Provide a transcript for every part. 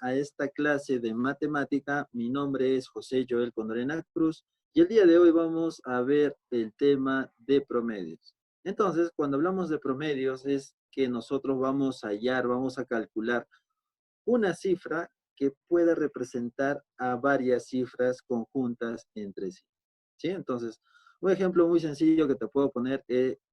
a esta clase de matemática. Mi nombre es José Joel Condorena Cruz y el día de hoy vamos a ver el tema de promedios. Entonces, cuando hablamos de promedios es que nosotros vamos a hallar, vamos a calcular una cifra que pueda representar a varias cifras conjuntas entre sí. ¿Sí? Entonces, un ejemplo muy sencillo que te puedo poner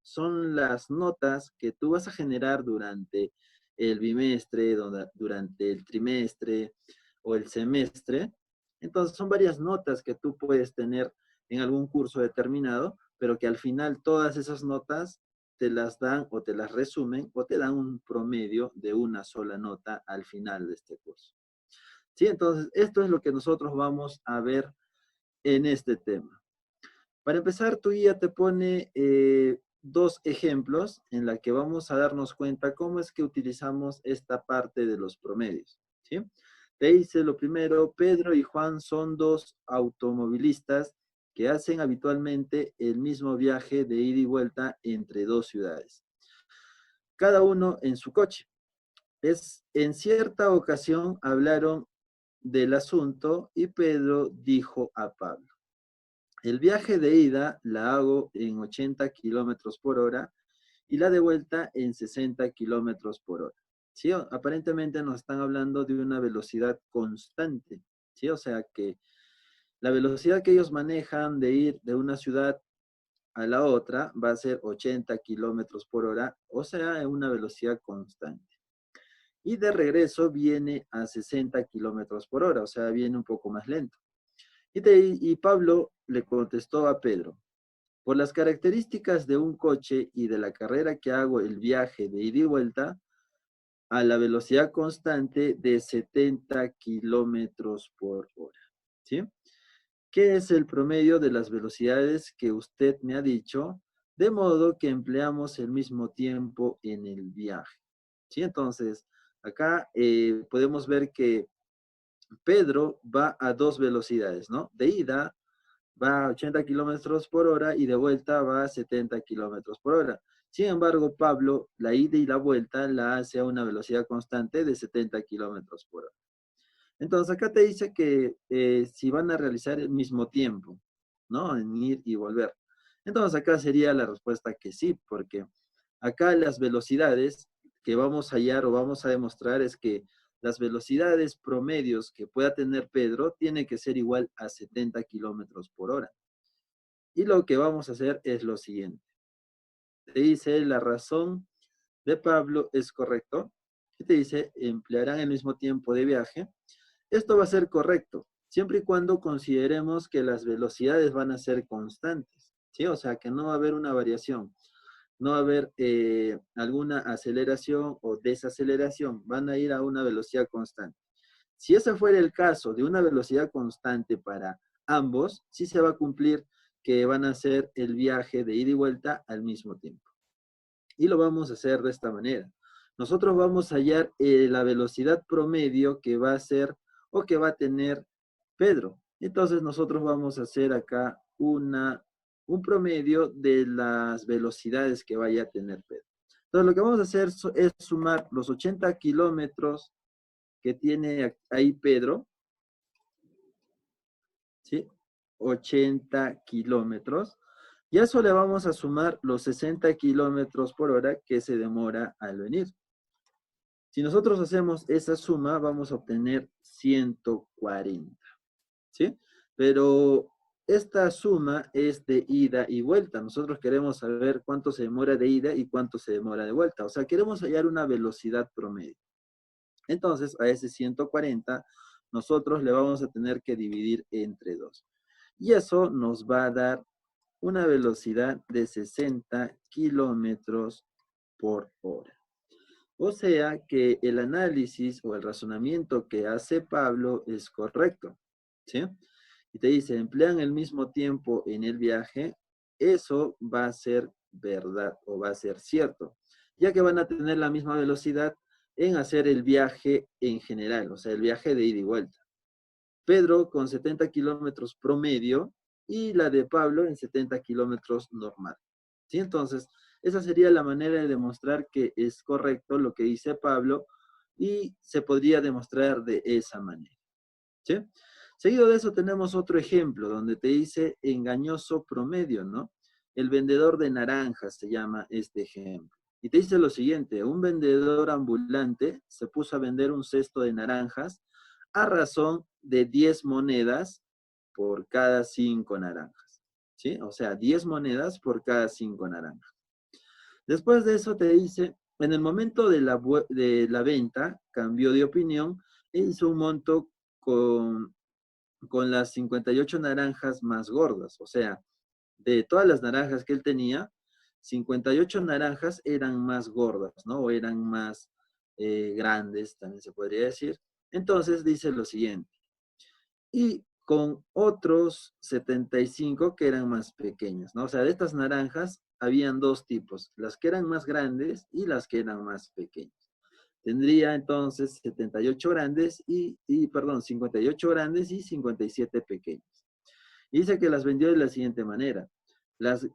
son las notas que tú vas a generar durante el bimestre, durante el trimestre o el semestre. Entonces, son varias notas que tú puedes tener en algún curso determinado, pero que al final todas esas notas te las dan o te las resumen o te dan un promedio de una sola nota al final de este curso. ¿Sí? Entonces, esto es lo que nosotros vamos a ver en este tema. Para empezar, tu guía te pone dos ejemplos en la que vamos a darnos cuenta cómo es que utilizamos esta parte de los promedios. ¿Sí? Te dice lo primero: Pedro y Juan son dos automovilistas que hacen habitualmente el mismo viaje de ida y vuelta entre dos ciudades, cada uno en su coche. En cierta ocasión hablaron del asunto y Pedro dijo a Pablo: el viaje de ida la hago en 80 kilómetros por hora y la de vuelta en 60 kilómetros por hora. ¿Sí? Aparentemente nos están hablando de una velocidad constante. ¿Sí? O sea que la velocidad que ellos manejan de ir de una ciudad a la otra va a ser 80 kilómetros por hora, o sea, en una velocidad constante. Y de regreso viene a 60 kilómetros por hora, o sea, viene un poco más lento. Y Pablo le contestó a Pedro: por las características de un coche y de la carrera que hago el viaje de ida y vuelta a la velocidad constante de 70 kilómetros por hora. ¿Sí? ¿Qué es el promedio de las velocidades que usted me ha dicho? De modo que empleamos el mismo tiempo en el viaje. ¿Sí? Entonces, acá podemos ver que Pedro va a dos velocidades, ¿no? De ida va a 80 kilómetros por hora y de vuelta va a 70 kilómetros por hora. Sin embargo, Pablo, la ida y la vuelta la hace a una velocidad constante de 70 kilómetros por hora. Entonces, acá te dice que si van a realizar el mismo tiempo, ¿no? En ir y volver. Entonces, acá sería la respuesta que sí, porque acá las velocidades que vamos a hallar o vamos a demostrar es que las velocidades promedios que pueda tener Pedro tiene que ser igual a 70 kilómetros por hora. Y lo que vamos a hacer es lo siguiente. Te dice: la razón de Pablo es correcto. Y te dice: emplearán el mismo tiempo de viaje. Esto va a ser correcto, siempre y cuando consideremos que las velocidades van a ser constantes, ¿sí? O sea, que no va a haber una variación, no va a haber alguna aceleración o desaceleración, van a ir a una velocidad constante. Si ese fuera el caso de una velocidad constante para ambos, sí se va a cumplir que van a hacer el viaje de ida y vuelta al mismo tiempo. Y lo vamos a hacer de esta manera. Nosotros vamos a hallar la velocidad promedio que va a ser o que va a tener Pedro. Entonces nosotros vamos a hacer acá un promedio de las velocidades que vaya a tener Pedro. Entonces lo que vamos a hacer es sumar los 80 kilómetros que tiene ahí Pedro, ¿sí? 80 kilómetros. Y a eso le vamos a sumar los 60 kilómetros por hora que se demora al venir. Si nosotros hacemos esa suma, vamos a obtener 140, ¿sí? Pero esta suma es de ida y vuelta. Nosotros queremos saber cuánto se demora de ida y cuánto se demora de vuelta. O sea, queremos hallar una velocidad promedio. Entonces, a ese 140, nosotros le vamos a tener que dividir entre 2. Y eso nos va a dar una velocidad de 60 kilómetros por hora. O sea que el análisis o el razonamiento que hace Pablo es correcto, ¿sí? Y te dice: emplean el mismo tiempo en el viaje, eso va a ser verdad o va a ser cierto, ya que van a tener la misma velocidad en hacer el viaje en general, o sea, el viaje de ida y vuelta. Pedro con 70 kilómetros promedio y la de Pablo en 70 kilómetros normal. ¿Sí? Entonces, esa sería la manera de demostrar que es correcto lo que dice Pablo y se podría demostrar de esa manera. ¿Sí? Seguido de eso tenemos otro ejemplo donde te dice engañoso promedio, ¿no? El vendedor de naranjas se llama este ejemplo. Y te dice lo siguiente, un vendedor ambulante se puso a vender un cesto de naranjas a razón de 10 monedas por cada 5 naranjas. ¿Sí? O sea, 10 monedas por cada 5 naranjas. Después de eso te dice, en el momento de la venta, cambió de opinión e hizo un monto con las 58 naranjas más gordas. O sea, de todas las naranjas que él tenía, 58 naranjas eran más gordas, ¿no? O eran más grandes, también se podría decir. Entonces dice lo siguiente. Y con otros 75 que eran más pequeñas, ¿no? O sea, de estas naranjas habían dos tipos, las que eran más grandes y las que eran más pequeñas. Tendría entonces 78 grandes perdón, 58 grandes y 57 pequeñas. Y dice que las vendió de la siguiente manera. Las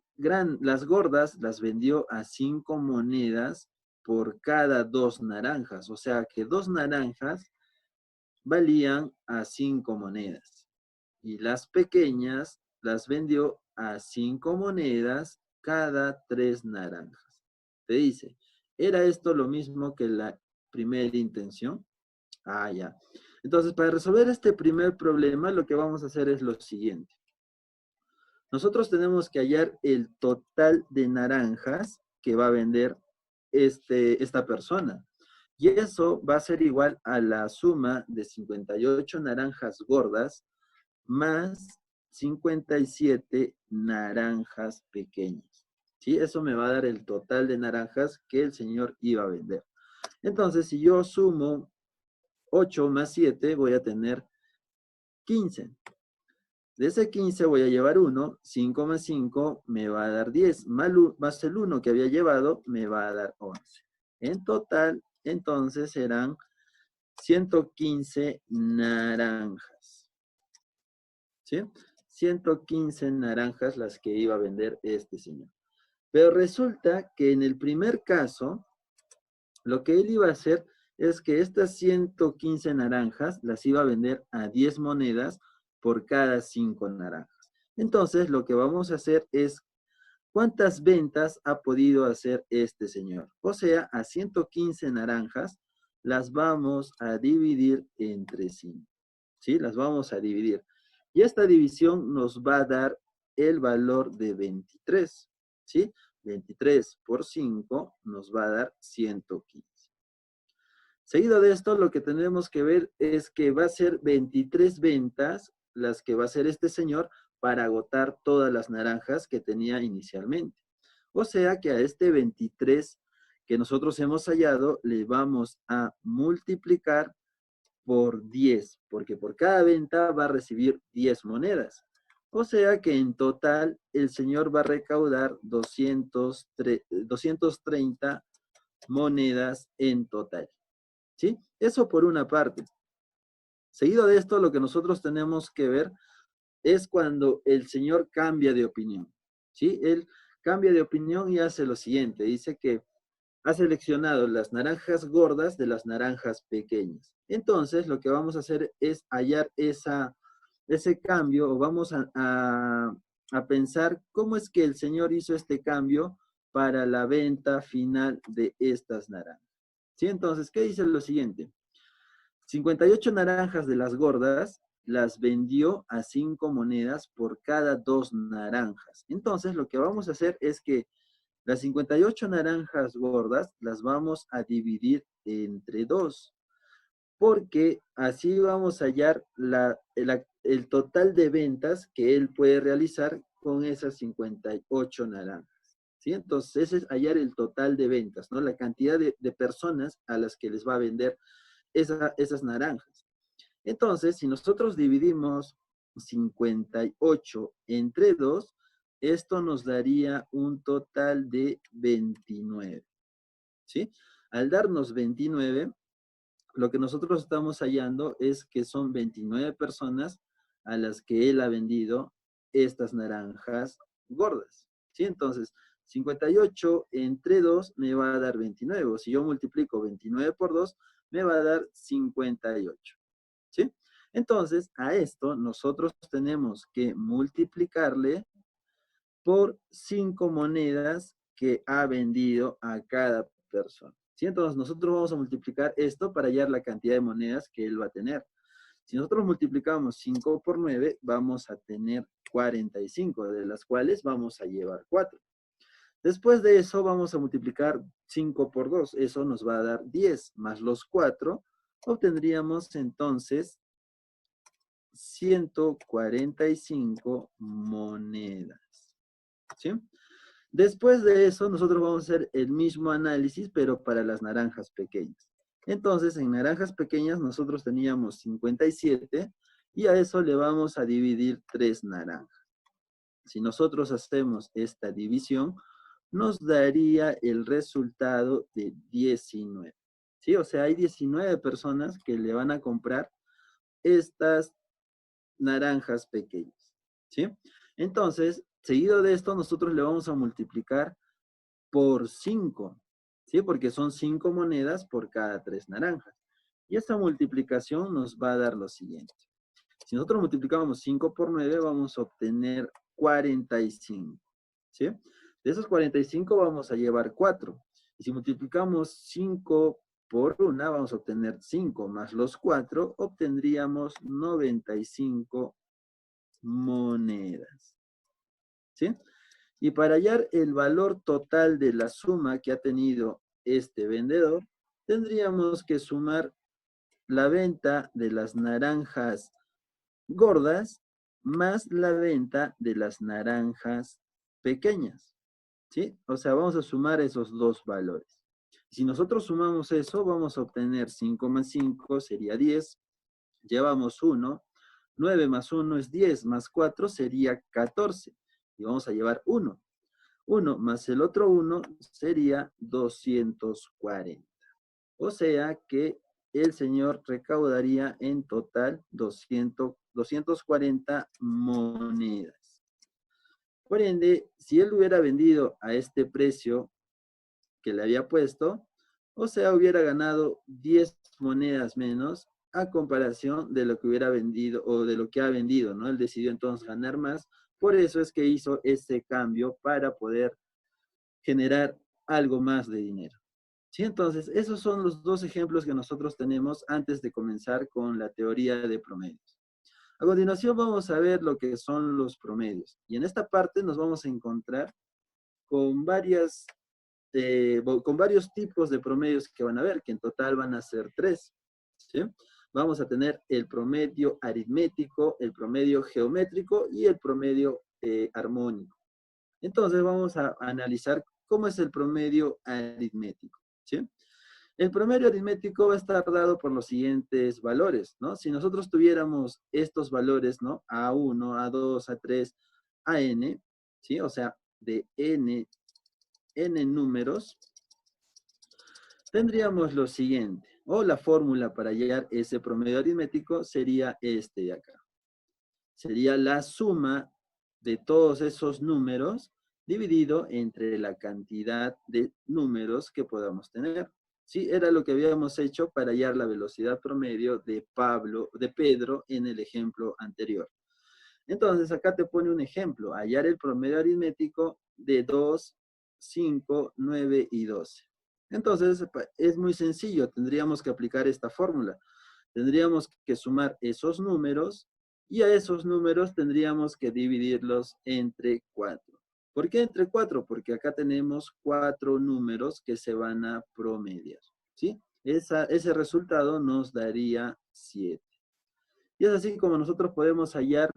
gordas las vendió a 5 monedas por cada 2 naranjas. O sea que 2 naranjas valían a 5 monedas. Y las pequeñas las vendió a 5 monedas cada 3 naranjas. Te dice, ¿era esto lo mismo que la primera intención? Ah, ya. Entonces, para resolver este primer problema, lo que vamos a hacer es lo siguiente. Nosotros tenemos que hallar el total de naranjas que va a vender esta persona. Y eso va a ser igual a la suma de 58 naranjas gordas más 57 naranjas pequeñas. ¿Sí? Eso me va a dar el total de naranjas que el señor iba a vender. Entonces, si yo sumo 8 más 7, voy a tener 15. De ese 15 voy a llevar 1, 5 más 5 me va a dar 10, más el 1 que había llevado me va a dar 11. En total, entonces serán 115 naranjas. ¿Sí? 115 naranjas las que iba a vender este señor. Pero resulta que en el primer caso, lo que él iba a hacer es que estas 115 naranjas las iba a vender a 10 monedas por cada 5 naranjas. Entonces, lo que vamos a hacer es, ¿cuántas ventas ha podido hacer este señor? O sea, a 115 naranjas las vamos a dividir entre 5. ¿Sí? Las vamos a dividir. Y esta división nos va a dar el valor de 23. ¿Sí? 23 por 5 nos va a dar 115. Seguido de esto, lo que tenemos que ver es que va a ser 23 ventas las que va a hacer este señor para agotar todas las naranjas que tenía inicialmente. O sea que a este 23 que nosotros hemos hallado le vamos a multiplicar por 10, porque por cada venta va a recibir 10 monedas. O sea que en total el señor va a recaudar 230 monedas en total. ¿Sí? Eso por una parte. Seguido de esto, lo que nosotros tenemos que ver es cuando el señor cambia de opinión. ¿Sí? Él cambia de opinión y hace lo siguiente. Dice que ha seleccionado las naranjas gordas de las naranjas pequeñas. Entonces, lo que vamos a hacer es hallar ese cambio o vamos a pensar cómo es que el señor hizo este cambio para la venta final de estas naranjas. ¿Sí? Entonces, ¿qué dice lo siguiente? 58 naranjas de las gordas las vendió a 5 monedas por cada 2 naranjas. Entonces, lo que vamos a hacer es que las 58 naranjas gordas las vamos a dividir entre 2, porque así vamos a hallar el total de ventas que él puede realizar con esas 58 naranjas. ¿Sí? Entonces, ese es hallar el total de ventas, ¿no? La cantidad de personas a las que les va a vender esas naranjas. Entonces, si nosotros dividimos 58 entre 2, esto nos daría un total de 29. ¿Sí? Al darnos 29, lo que nosotros estamos hallando es que son 29 personas a las que él ha vendido estas naranjas gordas. ¿Sí? Entonces, 58 entre 2 me va a dar 29. Si yo multiplico 29 por 2, me va a dar 58. ¿Sí? Entonces, a esto nosotros tenemos que multiplicarle por 5 monedas que ha vendido a cada persona. ¿Sí? Entonces, nosotros vamos a multiplicar esto para hallar la cantidad de monedas que él va a tener. Si nosotros multiplicamos 5 por 9, vamos a tener 45, de las cuales vamos a llevar 4. Después de eso, vamos a multiplicar 5 por 2. Eso nos va a dar 10, más los 4. Obtendríamos entonces 145 monedas. ¿Sí? Después de eso, nosotros vamos a hacer el mismo análisis, pero para las naranjas pequeñas. Entonces, en naranjas pequeñas nosotros teníamos 57 y a eso le vamos a dividir 3 naranjas. Si nosotros hacemos esta división, nos daría el resultado de 19. ¿Sí? O sea, hay 19 personas que le van a comprar estas naranjas pequeñas. ¿Sí? Entonces, seguido de esto, nosotros le vamos a multiplicar por 5, ¿sí? Porque son 5 monedas por cada 3 naranjas. Y esta multiplicación nos va a dar lo siguiente. Si nosotros multiplicamos 5 por 9, vamos a obtener 45, ¿sí? De esos 45 vamos a llevar 4. Y si multiplicamos 5 por 1, vamos a obtener 5 más los 4, obtendríamos 95 monedas, ¿sí? Y para hallar el valor total de la suma que ha tenido este vendedor, tendríamos que sumar la venta de las naranjas gordas más la venta de las naranjas pequeñas, ¿sí? O sea, vamos a sumar esos dos valores. Si nosotros sumamos eso, vamos a obtener 5 más 5 sería 10, llevamos 1, 9 más 1 es 10, más 4 sería 14, y vamos a llevar 1. 1 más el otro 1 sería 240. O sea que el señor recaudaría en total 240 monedas. Por ende, si él hubiera vendido a este precio que le había puesto, o sea, hubiera ganado 10 monedas menos a comparación de lo que hubiera vendido o de lo que ha vendido, ¿no? Él decidió entonces ganar más. Por eso es que hizo ese cambio para poder generar algo más de dinero. ¿Sí? Entonces, esos son los dos ejemplos que nosotros tenemos antes de comenzar con la teoría de promedios. A continuación vamos a ver lo que son los promedios. Y en esta parte nos vamos a encontrar con con varios tipos de promedios que van a ver, que en total van a ser 3. ¿Sí? Vamos a tener el promedio aritmético, el promedio geométrico y el promedio armónico. Entonces vamos a analizar cómo es el promedio aritmético. ¿Sí? El promedio aritmético va a estar dado por los siguientes valores, ¿no? Si nosotros tuviéramos estos valores, ¿no? A1, A2, A3, AN, ¿sí? O sea, de n números, tendríamos lo siguiente, o la fórmula para hallar ese promedio aritmético sería este de acá. Sería la suma de todos esos números dividido entre la cantidad de números que podamos tener. Sí, era lo que habíamos hecho para hallar la velocidad promedio de Pedro en el ejemplo anterior. Entonces, acá te pone un ejemplo, hallar el promedio aritmético de 2, 5, 9 y 12. Entonces, es muy sencillo, tendríamos que aplicar esta fórmula. Tendríamos que sumar esos números y a esos números tendríamos que dividirlos entre 4. ¿Por qué entre 4? Porque acá tenemos 4 números que se van a promediar, ¿sí? Ese resultado nos daría 7. Y es así como nosotros podemos hallar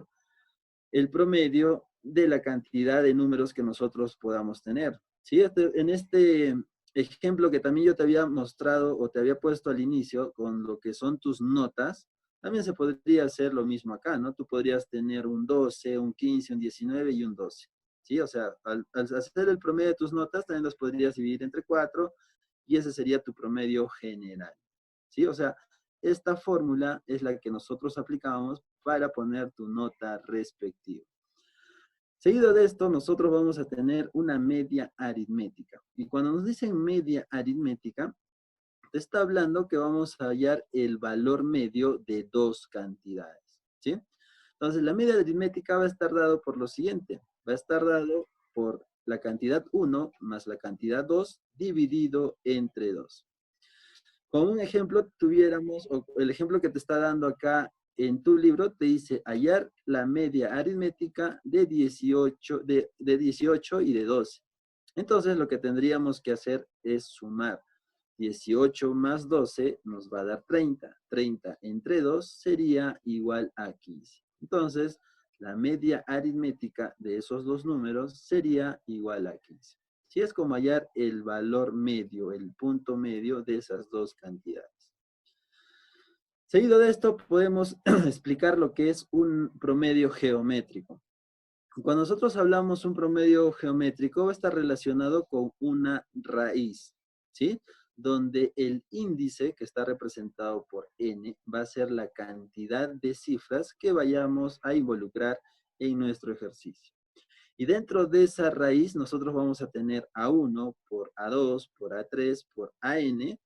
el promedio de la cantidad de números que nosotros podamos tener. ¿Sí? En este ejemplo que también yo te había mostrado o te había puesto al inicio con lo que son tus notas, también se podría hacer lo mismo acá, ¿no? Tú podrías tener un 12, un 15, un 19 y un 12. ¿Sí? O sea, al hacer el promedio de tus notas, también los podrías dividir entre 4 y ese sería tu promedio general. ¿Sí? O sea, esta fórmula es la que nosotros aplicamos para poner tu nota respectiva. Seguido de esto, nosotros vamos a tener una media aritmética. Y cuando nos dicen media aritmética, te está hablando que vamos a hallar el valor medio de dos cantidades, ¿sí? Entonces, la media aritmética va a estar dado por lo siguiente. Va a estar dado por la cantidad 1 más la cantidad 2 dividido entre 2. Como un ejemplo, tuviéramos, o el ejemplo que te está dando acá en tu libro, te dice hallar la media aritmética de 18, de 18 y de 12. Entonces, lo que tendríamos que hacer es sumar. 18 más 12 nos va a dar 30. 30 entre 2 sería igual a 15. Entonces, la media aritmética de esos dos números sería igual a 15. Sí, es como hallar el valor medio, el punto medio de esas dos cantidades. Seguido de esto, podemos explicar lo que es un promedio geométrico. Cuando nosotros hablamos un promedio geométrico, va a estar relacionado con una raíz, ¿sí? Donde el índice, que está representado por n, va a ser la cantidad de cifras que vayamos a involucrar en nuestro ejercicio. Y dentro de esa raíz, nosotros vamos a tener A1 por A2 por A3 por AN,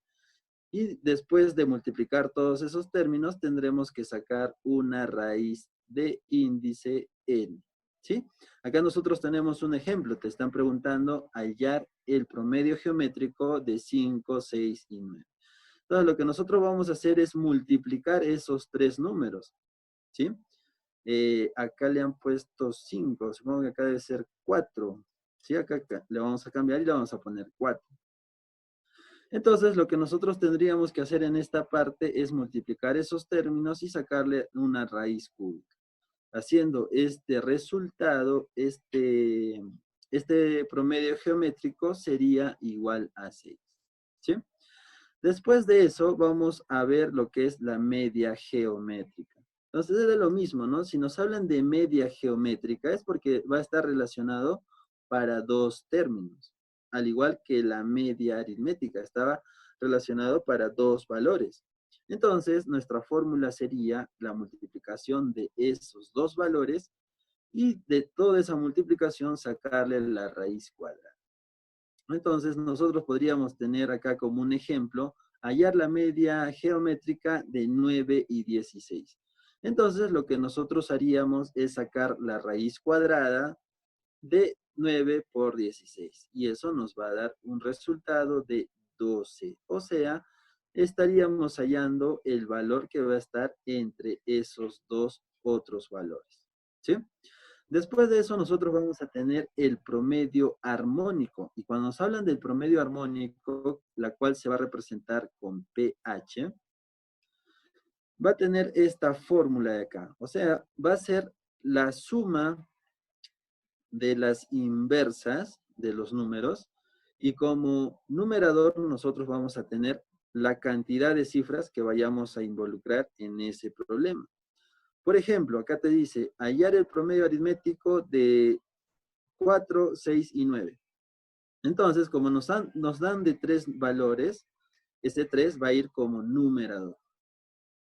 y después de multiplicar todos esos términos, tendremos que sacar una raíz de índice n, ¿sí? Acá nosotros tenemos un ejemplo, te están preguntando hallar el promedio geométrico de 5, 6 y 9. Entonces, lo que nosotros vamos a hacer es multiplicar esos tres números, ¿sí? Acá le han puesto 5, supongo que acá debe ser 4, ¿sí? Acá le vamos a cambiar y le vamos a poner 4. Entonces, lo que nosotros tendríamos que hacer en esta parte es multiplicar esos términos y sacarle una raíz cúbica. Haciendo este resultado, este promedio geométrico sería igual a 6. ¿Sí? Después de eso, vamos a ver lo que es la media geométrica. Entonces, es de lo mismo, ¿no? Si nos hablan de media geométrica, es porque va a estar relacionado para dos términos. Al igual que la media aritmética, estaba relacionado para dos valores. Entonces, nuestra fórmula sería la multiplicación de esos dos valores y de toda esa multiplicación sacarle la raíz cuadrada. Entonces, nosotros podríamos tener acá como un ejemplo, hallar la media geométrica de 9 y 16. Entonces, lo que nosotros haríamos es sacar la raíz cuadrada de 9 por 16. Y eso nos va a dar un resultado de 12. O sea, estaríamos hallando el valor que va a estar entre esos dos otros valores. ¿Sí? Después de eso, nosotros vamos a tener el promedio armónico. Y cuando nos hablan del promedio armónico, la cual se va a representar con pH, va a tener esta fórmula de acá. O sea, va a ser la suma de las inversas de los números. Y como numerador, nosotros vamos a tener la cantidad de cifras que vayamos a involucrar en ese problema. Por ejemplo, acá te dice, hallar el promedio aritmético de 4, 6 y 9. Entonces, como nos dan de tres valores, este 3 va a ir como numerador,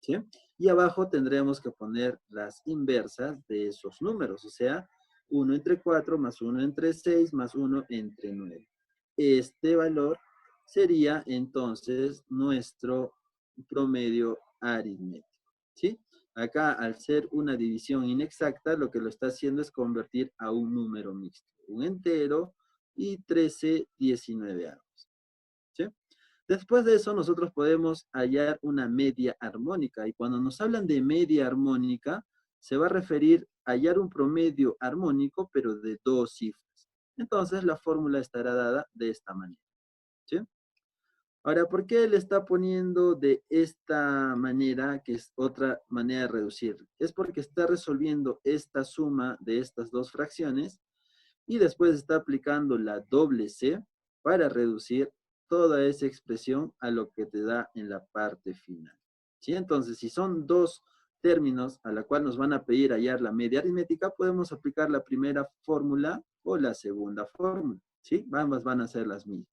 ¿sí? Y abajo tendremos que poner las inversas de esos números, o sea, 1 entre 4 más 1 entre 6 más 1 entre 9. Este valor sería entonces nuestro promedio aritmético, ¿sí? Acá, al ser una división inexacta, lo que lo está haciendo es convertir a un número mixto, un entero y 13 19avos, ¿sí? Después de eso, nosotros podemos hallar una media armónica. Y cuando nos hablan de media armónica, se va a referir a hallar un promedio armónico, pero de dos cifras. Entonces, la fórmula estará dada de esta manera, ¿sí? Ahora, ¿por qué le está poniendo de esta manera, que es otra manera de reducir? Es porque está resolviendo esta suma de estas dos fracciones y después está aplicando la doble C para reducir toda esa expresión a lo que te da en la parte final. ¿Sí? Entonces, si son dos términos a la cual nos van a pedir hallar la media aritmética, podemos aplicar la primera fórmula o la segunda fórmula. ¿Sí? Ambas van a ser las mismas.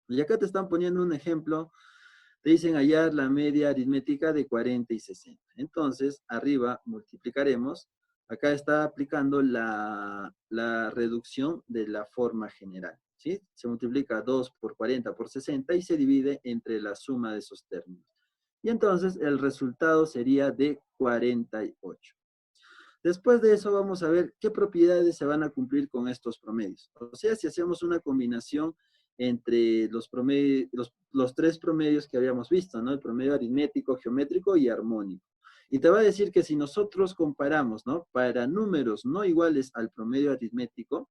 Y acá te están poniendo un ejemplo, te dicen hallar la media aritmética de 40 y 60. Entonces, arriba multiplicaremos, acá está aplicando la reducción de la forma general, ¿sí? Se multiplica 2 por 40 por 60 y se divide entre la suma de esos términos. Y entonces el resultado sería de 48. Después de eso vamos a ver qué propiedades se van a cumplir con estos promedios. O sea, si hacemos una combinación entre los tres promedios que habíamos visto, ¿no? El promedio aritmético, geométrico y armónico. Y te va a decir que si nosotros comparamos, ¿no? Para números no iguales al promedio aritmético,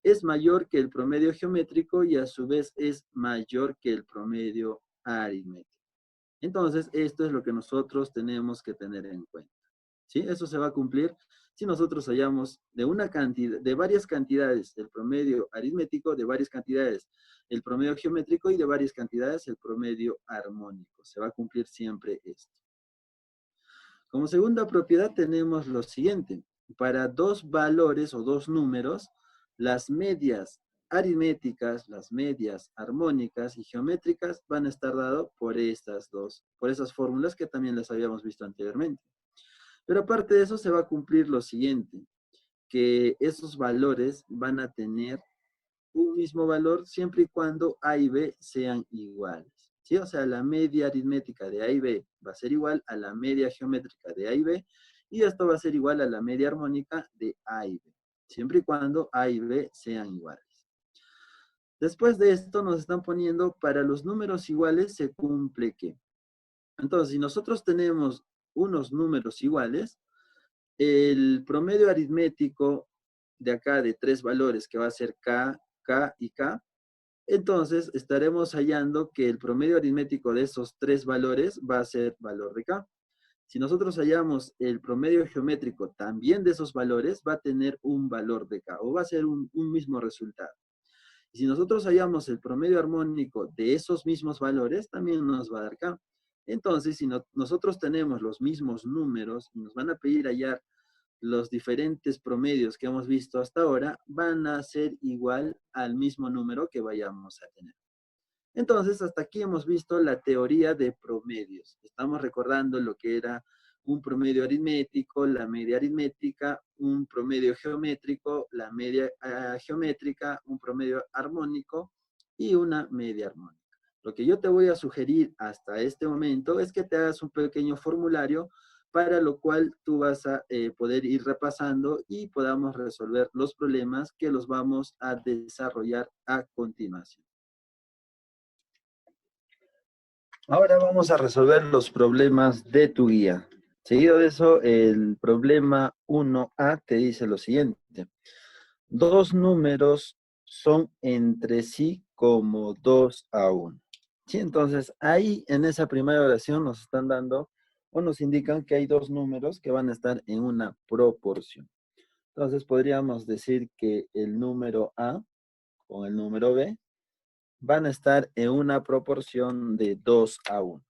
es mayor que el promedio geométrico y a su vez es mayor que el promedio aritmético. Entonces, esto es lo que nosotros tenemos que tener en cuenta. ¿Sí? Eso se va a cumplir si nosotros hallamos de varias cantidades el promedio aritmético, de varias cantidades el promedio geométrico y de varias cantidades el promedio armónico. Se va a cumplir siempre esto. Como segunda propiedad tenemos lo siguiente. Para dos valores o dos números, las medias aritméticas, las medias armónicas y geométricas van a estar dadas por esas fórmulas que también las habíamos visto anteriormente. Pero aparte de eso se va a cumplir lo siguiente, que esos valores van a tener un mismo valor siempre y cuando A y B sean iguales. ¿Sí? O sea, la media aritmética de A y B va a ser igual a la media geométrica de A y B, y esto va a ser igual a la media armónica de A y B, siempre y cuando A y B sean iguales. Después de esto nos están poniendo, para los números iguales se cumple ¿qué? Entonces, si nosotros tenemos unos números iguales, el promedio aritmético de acá de tres valores, que va a ser K, K y K, entonces estaremos hallando que el promedio aritmético de esos tres valores va a ser valor de K. Si nosotros hallamos el promedio geométrico también de esos valores, va a tener un valor de K, o va a ser un mismo resultado. Y si nosotros hallamos el promedio armónico de esos mismos valores, también nos va a dar K. Entonces, si nosotros tenemos los mismos números y nos van a pedir hallar los diferentes promedios que hemos visto hasta ahora, van a ser igual al mismo número que vayamos a tener. Entonces, hasta aquí hemos visto la teoría de promedios. Estamos recordando lo que era un promedio aritmético, la media aritmética, un promedio geométrico, la media geométrica, un promedio armónico y una media armónica. Lo que yo te voy a sugerir hasta este momento es que te hagas un pequeño formulario para lo cual tú vas a poder ir repasando y podamos resolver los problemas que los vamos a desarrollar a continuación. Ahora vamos a resolver los problemas de tu guía. Seguido de eso, el problema 1A te dice lo siguiente. Dos números son entre sí como 2:1. ¿Sí? Entonces, ahí en esa primera oración nos están dando o nos indican que hay dos números que van a estar en una proporción. Entonces, podríamos decir que el número A con el número B van a estar en una proporción de 2:1.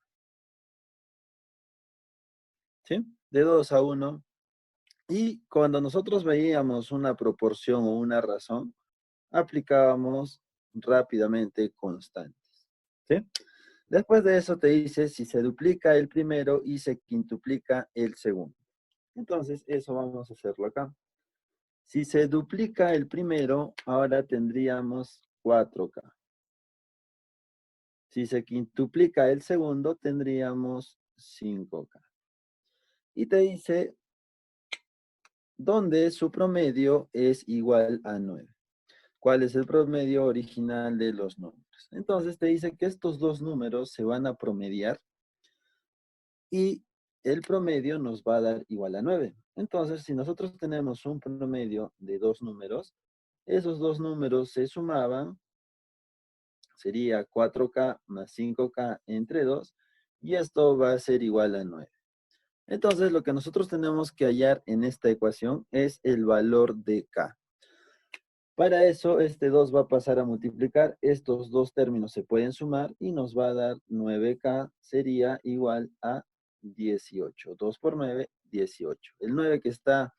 ¿Sí? De 2:1. Y cuando nosotros veíamos una proporción o una razón, aplicábamos rápidamente constantes. ¿Sí? Después de eso te dice si se duplica el primero y se quintuplica el segundo. Entonces, eso vamos a hacerlo acá. Si se duplica el primero, ahora tendríamos 4K. Si se quintuplica el segundo, tendríamos 5K. Y te dice donde su promedio es igual a 9. ¿Cuál es el promedio original de los números? Entonces te dice que estos dos números se van a promediar y el promedio nos va a dar igual a 9. Entonces, si nosotros tenemos un promedio de dos números, esos dos números se sumaban, sería 4K más 5K entre 2, y esto va a ser igual a 9. Entonces, lo que nosotros tenemos que hallar en esta ecuación es el valor de K. Para eso, este 2 va a pasar a multiplicar. Estos dos términos se pueden sumar y nos va a dar 9K, sería igual a 18. 2 por 9, 18. El 9 que está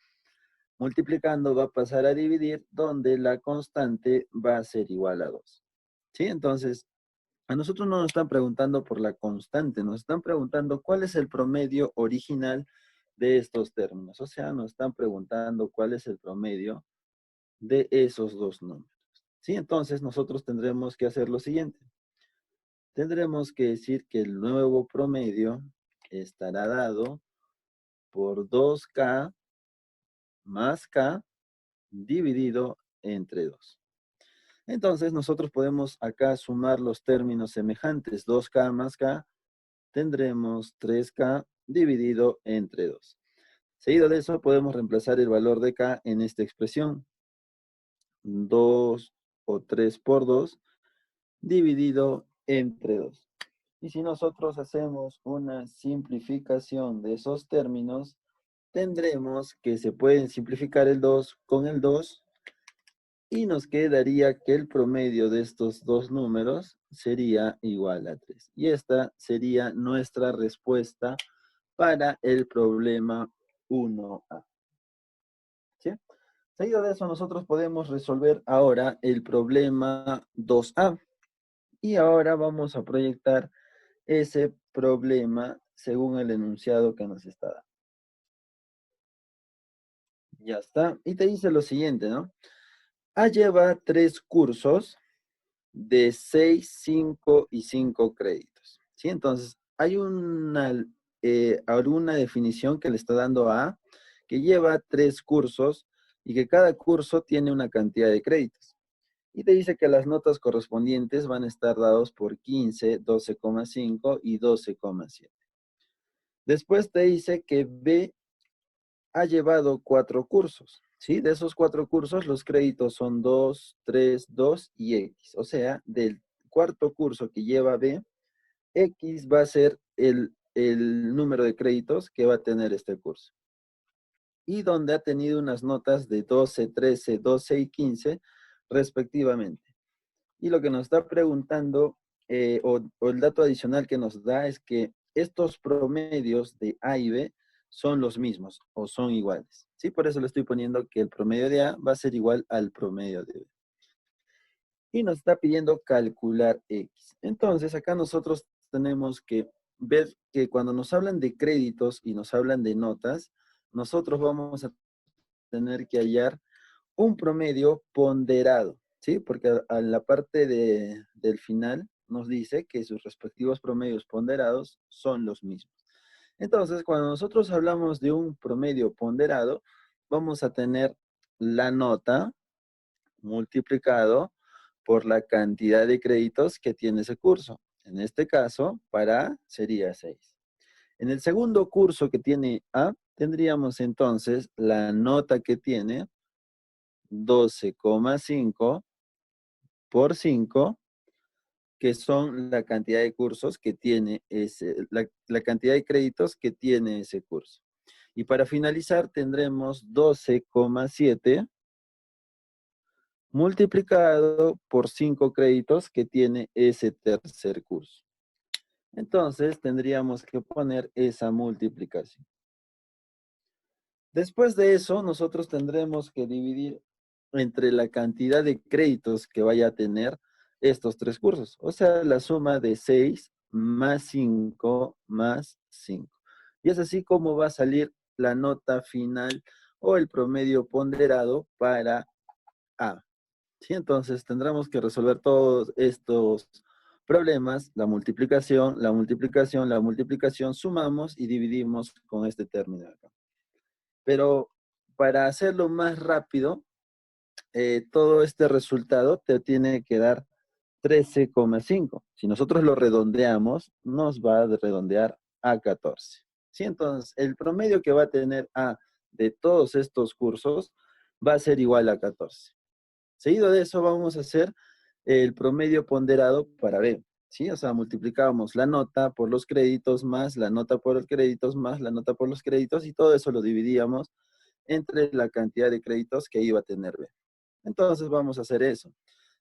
multiplicando va a pasar a dividir, donde la constante va a ser igual a 2. ¿Sí? Entonces, a nosotros no nos están preguntando por la constante, nos están preguntando cuál es el promedio original de estos términos. O sea, nos están preguntando cuál es el promedio de esos dos números. ¿Sí? Entonces nosotros tendremos que hacer lo siguiente. Tendremos que decir que el nuevo promedio estará dado por 2K más K dividido entre 2. Entonces nosotros podemos acá sumar los términos semejantes. 2K más K, tendremos 3K dividido entre 2. Seguido de eso podemos reemplazar el valor de K en esta expresión. 2 o 3 por 2 dividido entre 2. Y si nosotros hacemos una simplificación de esos términos, tendremos que se pueden simplificar el 2 con el 2 y nos quedaría que el promedio de estos dos números sería igual a 3. Y esta sería nuestra respuesta para el problema 1A. ¿Sí? Seguido de eso, nosotros podemos resolver ahora el problema 2A. Y ahora vamos a proyectar ese problema según el enunciado que nos está dando. Ya está. Y te dice lo siguiente, ¿no? A lleva 3 cursos de 6, 5 y 5 créditos. ¿Sí? Entonces, hay alguna definición que le está dando a A, que lleva 3 cursos y que cada curso tiene una cantidad de créditos. Y te dice que las notas correspondientes van a estar dados por 15, 12,5 y 12,7. Después te dice que B ha llevado 4 cursos, ¿sí? De esos 4 cursos, los créditos son 2, 3, 2 y X. O sea, del cuarto curso que lleva B, X va a ser el número de créditos que va a tener este curso. Y donde ha tenido unas notas de 12, 13, 12 y 15, respectivamente. Y lo que nos está preguntando, o el dato adicional que nos da es que estos promedios de A y B son los mismos o son iguales. ¿Sí? Por eso le estoy poniendo que el promedio de A va a ser igual al promedio de B. Y nos está pidiendo calcular X. Entonces, acá nosotros tenemos que ver que cuando nos hablan de créditos y nos hablan de notas, nosotros vamos a tener que hallar un promedio ponderado, ¿sí? Porque a la parte del final nos dice que sus respectivos promedios ponderados son los mismos. Entonces, cuando nosotros hablamos de un promedio ponderado, vamos a tener la nota multiplicado por la cantidad de créditos que tiene ese curso. En este caso, para A sería 6. En el segundo curso que tiene A, tendríamos entonces la nota que tiene 12,5 por 5, que son la cantidad de cursos que tiene la cantidad de créditos que tiene ese curso. Y para finalizar tendremos 12,7 multiplicado por 5 créditos que tiene ese tercer curso. Entonces tendríamos que poner esa multiplicación. Después de eso, nosotros tendremos que dividir entre la cantidad de créditos que vaya a tener estos 3 cursos. O sea, la suma de 6 más 5 más 5. Y es así como va a salir la nota final o el promedio ponderado para A. ¿Sí? Entonces tendremos que resolver todos estos problemas, la multiplicación, la multiplicación, la multiplicación, sumamos y dividimos con este término acá. Pero para hacerlo más rápido, todo este resultado te tiene que dar 13,5. Si nosotros lo redondeamos, nos va a redondear a 14. ¿Sí? Entonces, el promedio que va a tener A de todos estos cursos va a ser igual a 14. Seguido de eso, vamos a hacer el promedio ponderado para B. ¿Sí? O sea, multiplicamos la nota por los créditos más la nota por los créditos más la nota por los créditos y todo eso lo dividíamos entre la cantidad de créditos que iba a tener B. Entonces vamos a hacer eso.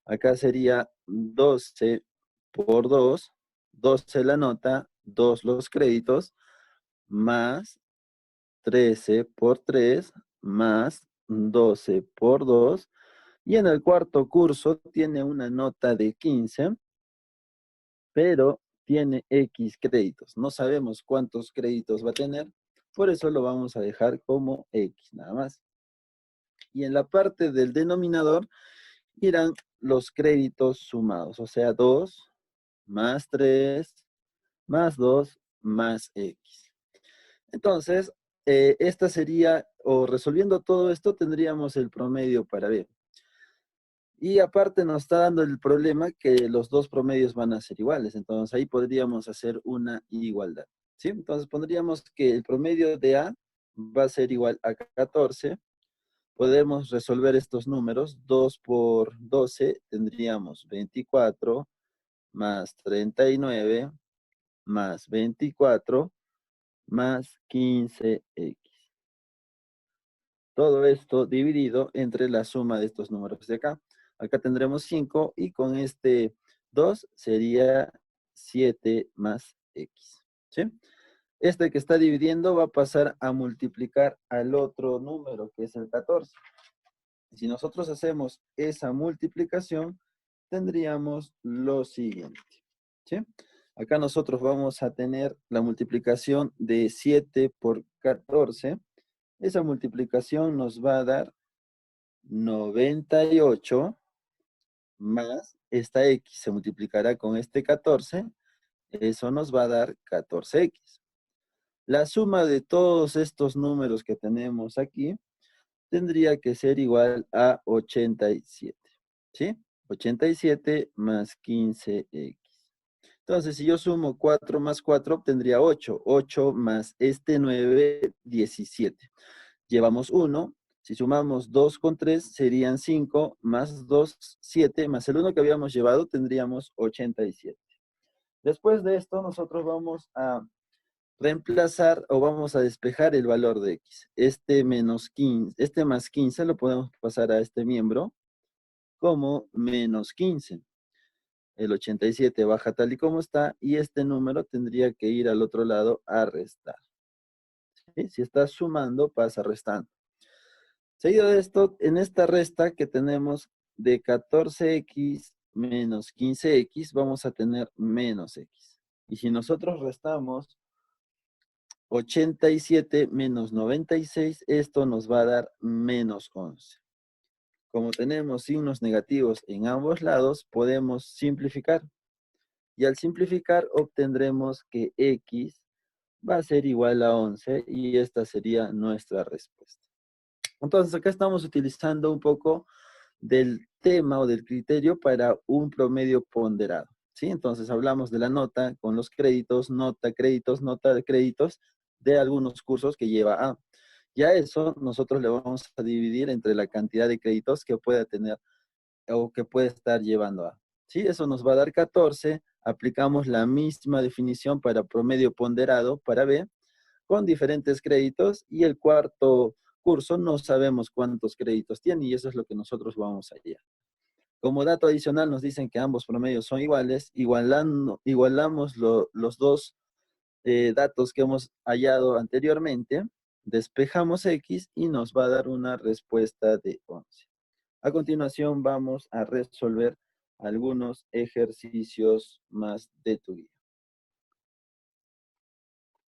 Acá sería 12 por 2, 12 la nota, 2 los créditos, más 13 por 3, más 12 por 2. Y en el cuarto curso tiene una nota de 15, pero tiene X créditos. No sabemos cuántos créditos va a tener, por eso lo vamos a dejar como X, nada más. Y en la parte del denominador irán los créditos sumados, o sea, 2 más 3 más 2 más X. Entonces, esta sería, o resolviendo todo esto, tendríamos el promedio para B. Y aparte nos está dando el problema que los dos promedios van a ser iguales. Entonces ahí podríamos hacer una igualdad. ¿Sí? Entonces pondríamos que el promedio de A va a ser igual a 14. Podemos resolver estos números. 2 por 12 tendríamos 24 más 39 más 24 más 15X. Todo esto dividido entre la suma de estos números de acá. Acá tendremos 5 y con este 2 sería 7 más X. ¿Sí? Este que está dividiendo va a pasar a multiplicar al otro número, que es el 14. Si nosotros hacemos esa multiplicación, tendríamos lo siguiente. ¿Sí? Acá nosotros vamos a tener la multiplicación de 7 por 14. Esa multiplicación nos va a dar 98 más esta X se multiplicará con este 14. Eso nos va a dar 14X. La suma de todos estos números que tenemos aquí tendría que ser igual a 87. ¿Sí? 87 más 15X. Entonces, si yo sumo 4 más 4, obtendría 8. 8 más este 9, 17. Llevamos 1. Si sumamos 2 con 3, serían 5, más 2, 7, más el 1 que habíamos llevado, tendríamos 87. Después de esto, nosotros vamos a reemplazar o vamos a despejar el valor de X. Este menos 15, este más 15 lo podemos pasar a este miembro como menos 15. El 87 baja tal y como está y este número tendría que ir al otro lado a restar. ¿Sí? Si está sumando, pasa restando. Seguido de esto, en esta resta que tenemos de 14X menos 15X, vamos a tener menos X. Y si nosotros restamos 87 menos 96, esto nos va a dar menos 11. Como tenemos signos negativos en ambos lados, podemos simplificar. Y al simplificar obtendremos que X va a ser igual a 11 y esta sería nuestra respuesta. Entonces acá estamos utilizando un poco del tema o del criterio para un promedio ponderado. ¿Sí? Entonces hablamos de la nota con los créditos, nota de créditos de algunos cursos que lleva A. Ya eso nosotros le vamos a dividir entre la cantidad de créditos que pueda tener o que puede estar llevando A. ¿Sí? Eso nos va a dar 14. Aplicamos la misma definición para promedio ponderado para B con diferentes créditos y el cuarto curso no sabemos cuántos créditos tiene y eso es lo que nosotros vamos a hallar. Como dato adicional nos dicen que ambos promedios son iguales, igualamos los dos datos que hemos hallado anteriormente, despejamos X y nos va a dar una respuesta de 11. A continuación vamos a resolver algunos ejercicios más de tu guía.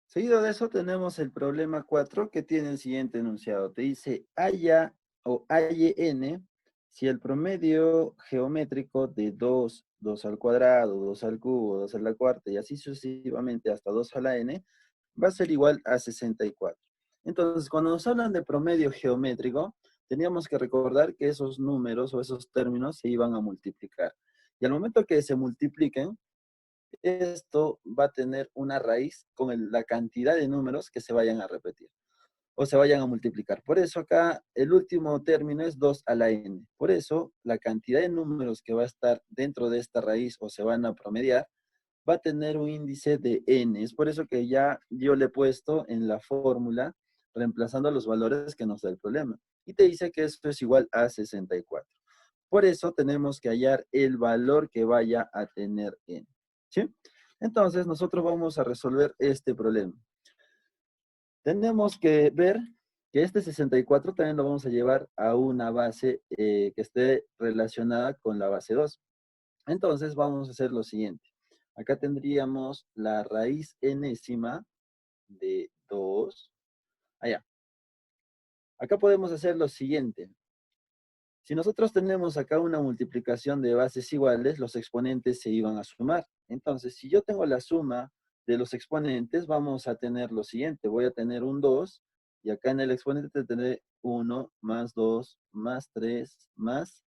Seguido de eso tenemos el problema 4 que tiene el siguiente enunciado. Te dice haya o halle n si el promedio geométrico de 2, 2 al cuadrado, 2 al cubo, 2 a la cuarta y así sucesivamente hasta 2 a la n va a ser igual a 64. Entonces, cuando nos hablan de promedio geométrico, teníamos que recordar que esos números o esos términos se iban a multiplicar. Y al momento que se multipliquen, esto va a tener una raíz con la cantidad de números que se vayan a repetir o se vayan a multiplicar. Por eso acá el último término es 2 a la n. Por eso la cantidad de números que va a estar dentro de esta raíz o se van a promediar va a tener un índice de n. Es por eso que ya yo le he puesto en la fórmula reemplazando los valores que nos da el problema. Y te dice que esto es igual a 64. Por eso tenemos que hallar el valor que vaya a tener n. ¿Sí? Entonces, nosotros vamos a resolver este problema. Tenemos que ver que este 64 también lo vamos a llevar a una base que esté relacionada con la base 2. Entonces, vamos a hacer lo siguiente. Acá tendríamos la raíz enésima de 2. Allá. Acá podemos hacer lo siguiente. Si nosotros tenemos acá una multiplicación de bases iguales, los exponentes se iban a sumar. Entonces, si yo tengo la suma de los exponentes, vamos a tener lo siguiente. Voy a tener un 2, y acá en el exponente tendré 1 más 2 más 3 más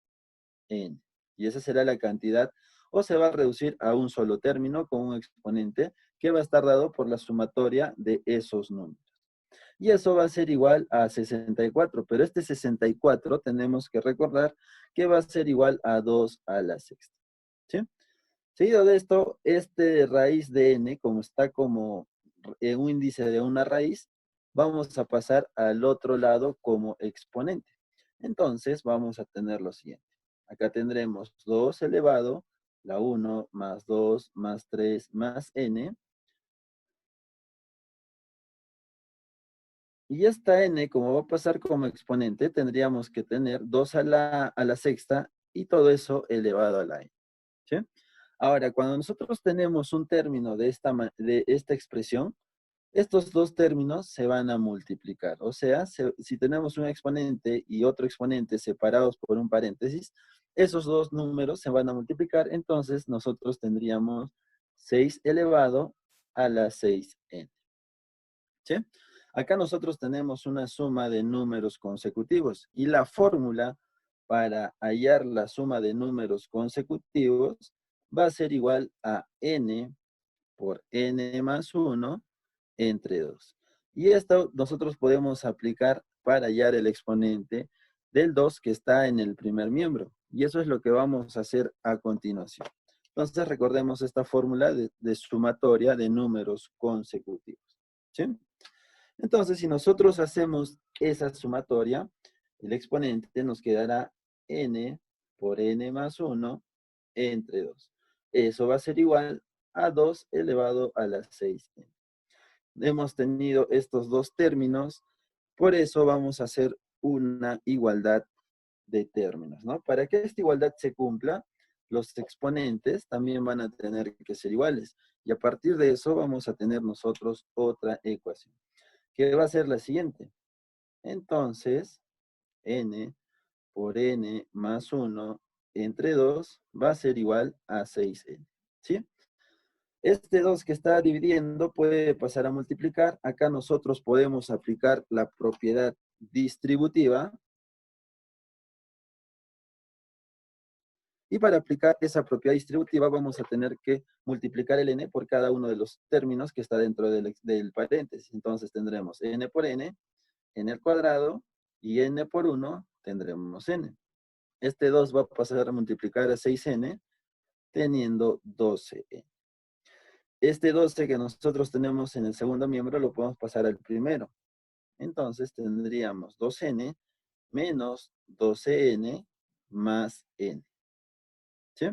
n. Y esa será la cantidad, o se va a reducir a un solo término con un exponente que va a estar dado por la sumatoria de esos números. Y eso va a ser igual a 64, pero este 64 tenemos que recordar que va a ser igual a 2 a la sexta. ¿Sí? Seguido de esto, este raíz de n, como está como un índice de una raíz, vamos a pasar al otro lado como exponente. Entonces, vamos a tener lo siguiente. Acá tendremos 2 elevado, la 1 más 2 más 3 más n. Y esta n, como va a pasar como exponente, tendríamos que tener 2 a la sexta y todo eso elevado a la n. ¿Sí? Ahora, cuando nosotros tenemos un término de esta expresión, estos dos términos se van a multiplicar. O sea, si tenemos un exponente y otro exponente separados por un paréntesis, esos dos números se van a multiplicar. Entonces, nosotros tendríamos 6 elevado a la 6n. ¿Sí? Acá nosotros tenemos una suma de números consecutivos y la fórmula para hallar la suma de números consecutivos va a ser igual a n por n más 1 entre 2. Y esto nosotros podemos aplicar para hallar el exponente del 2 que está en el primer miembro. Y eso es lo que vamos a hacer a continuación. Entonces recordemos esta fórmula de sumatoria de números consecutivos. ¿Sí? Entonces, si nosotros hacemos esa sumatoria, el exponente nos quedará n por n más 1 entre 2. Eso va a ser igual a 2 elevado a la 6. Hemos tenido estos dos términos, por eso vamos a hacer una igualdad de términos, ¿no? Para que esta igualdad se cumpla, los exponentes también van a tener que ser iguales. Y a partir de eso vamos a tener nosotros otra ecuación, que va a ser la siguiente. Entonces, n por n más 1 entre 2 va a ser igual a 6n. ¿Sí? Este 2 que está dividiendo puede pasar a multiplicar. Acá nosotros podemos aplicar la propiedad distributiva. Y para aplicar esa propiedad distributiva vamos a tener que multiplicar el n por cada uno de los términos que está dentro del paréntesis. Entonces tendremos n por n al cuadrado, y n por 1 tendremos n. Este 2 va a pasar a multiplicar a 6n, teniendo 12n. Este 12 que nosotros tenemos en el segundo miembro lo podemos pasar al primero. Entonces tendríamos 2n menos 12n más n. ¿Sí?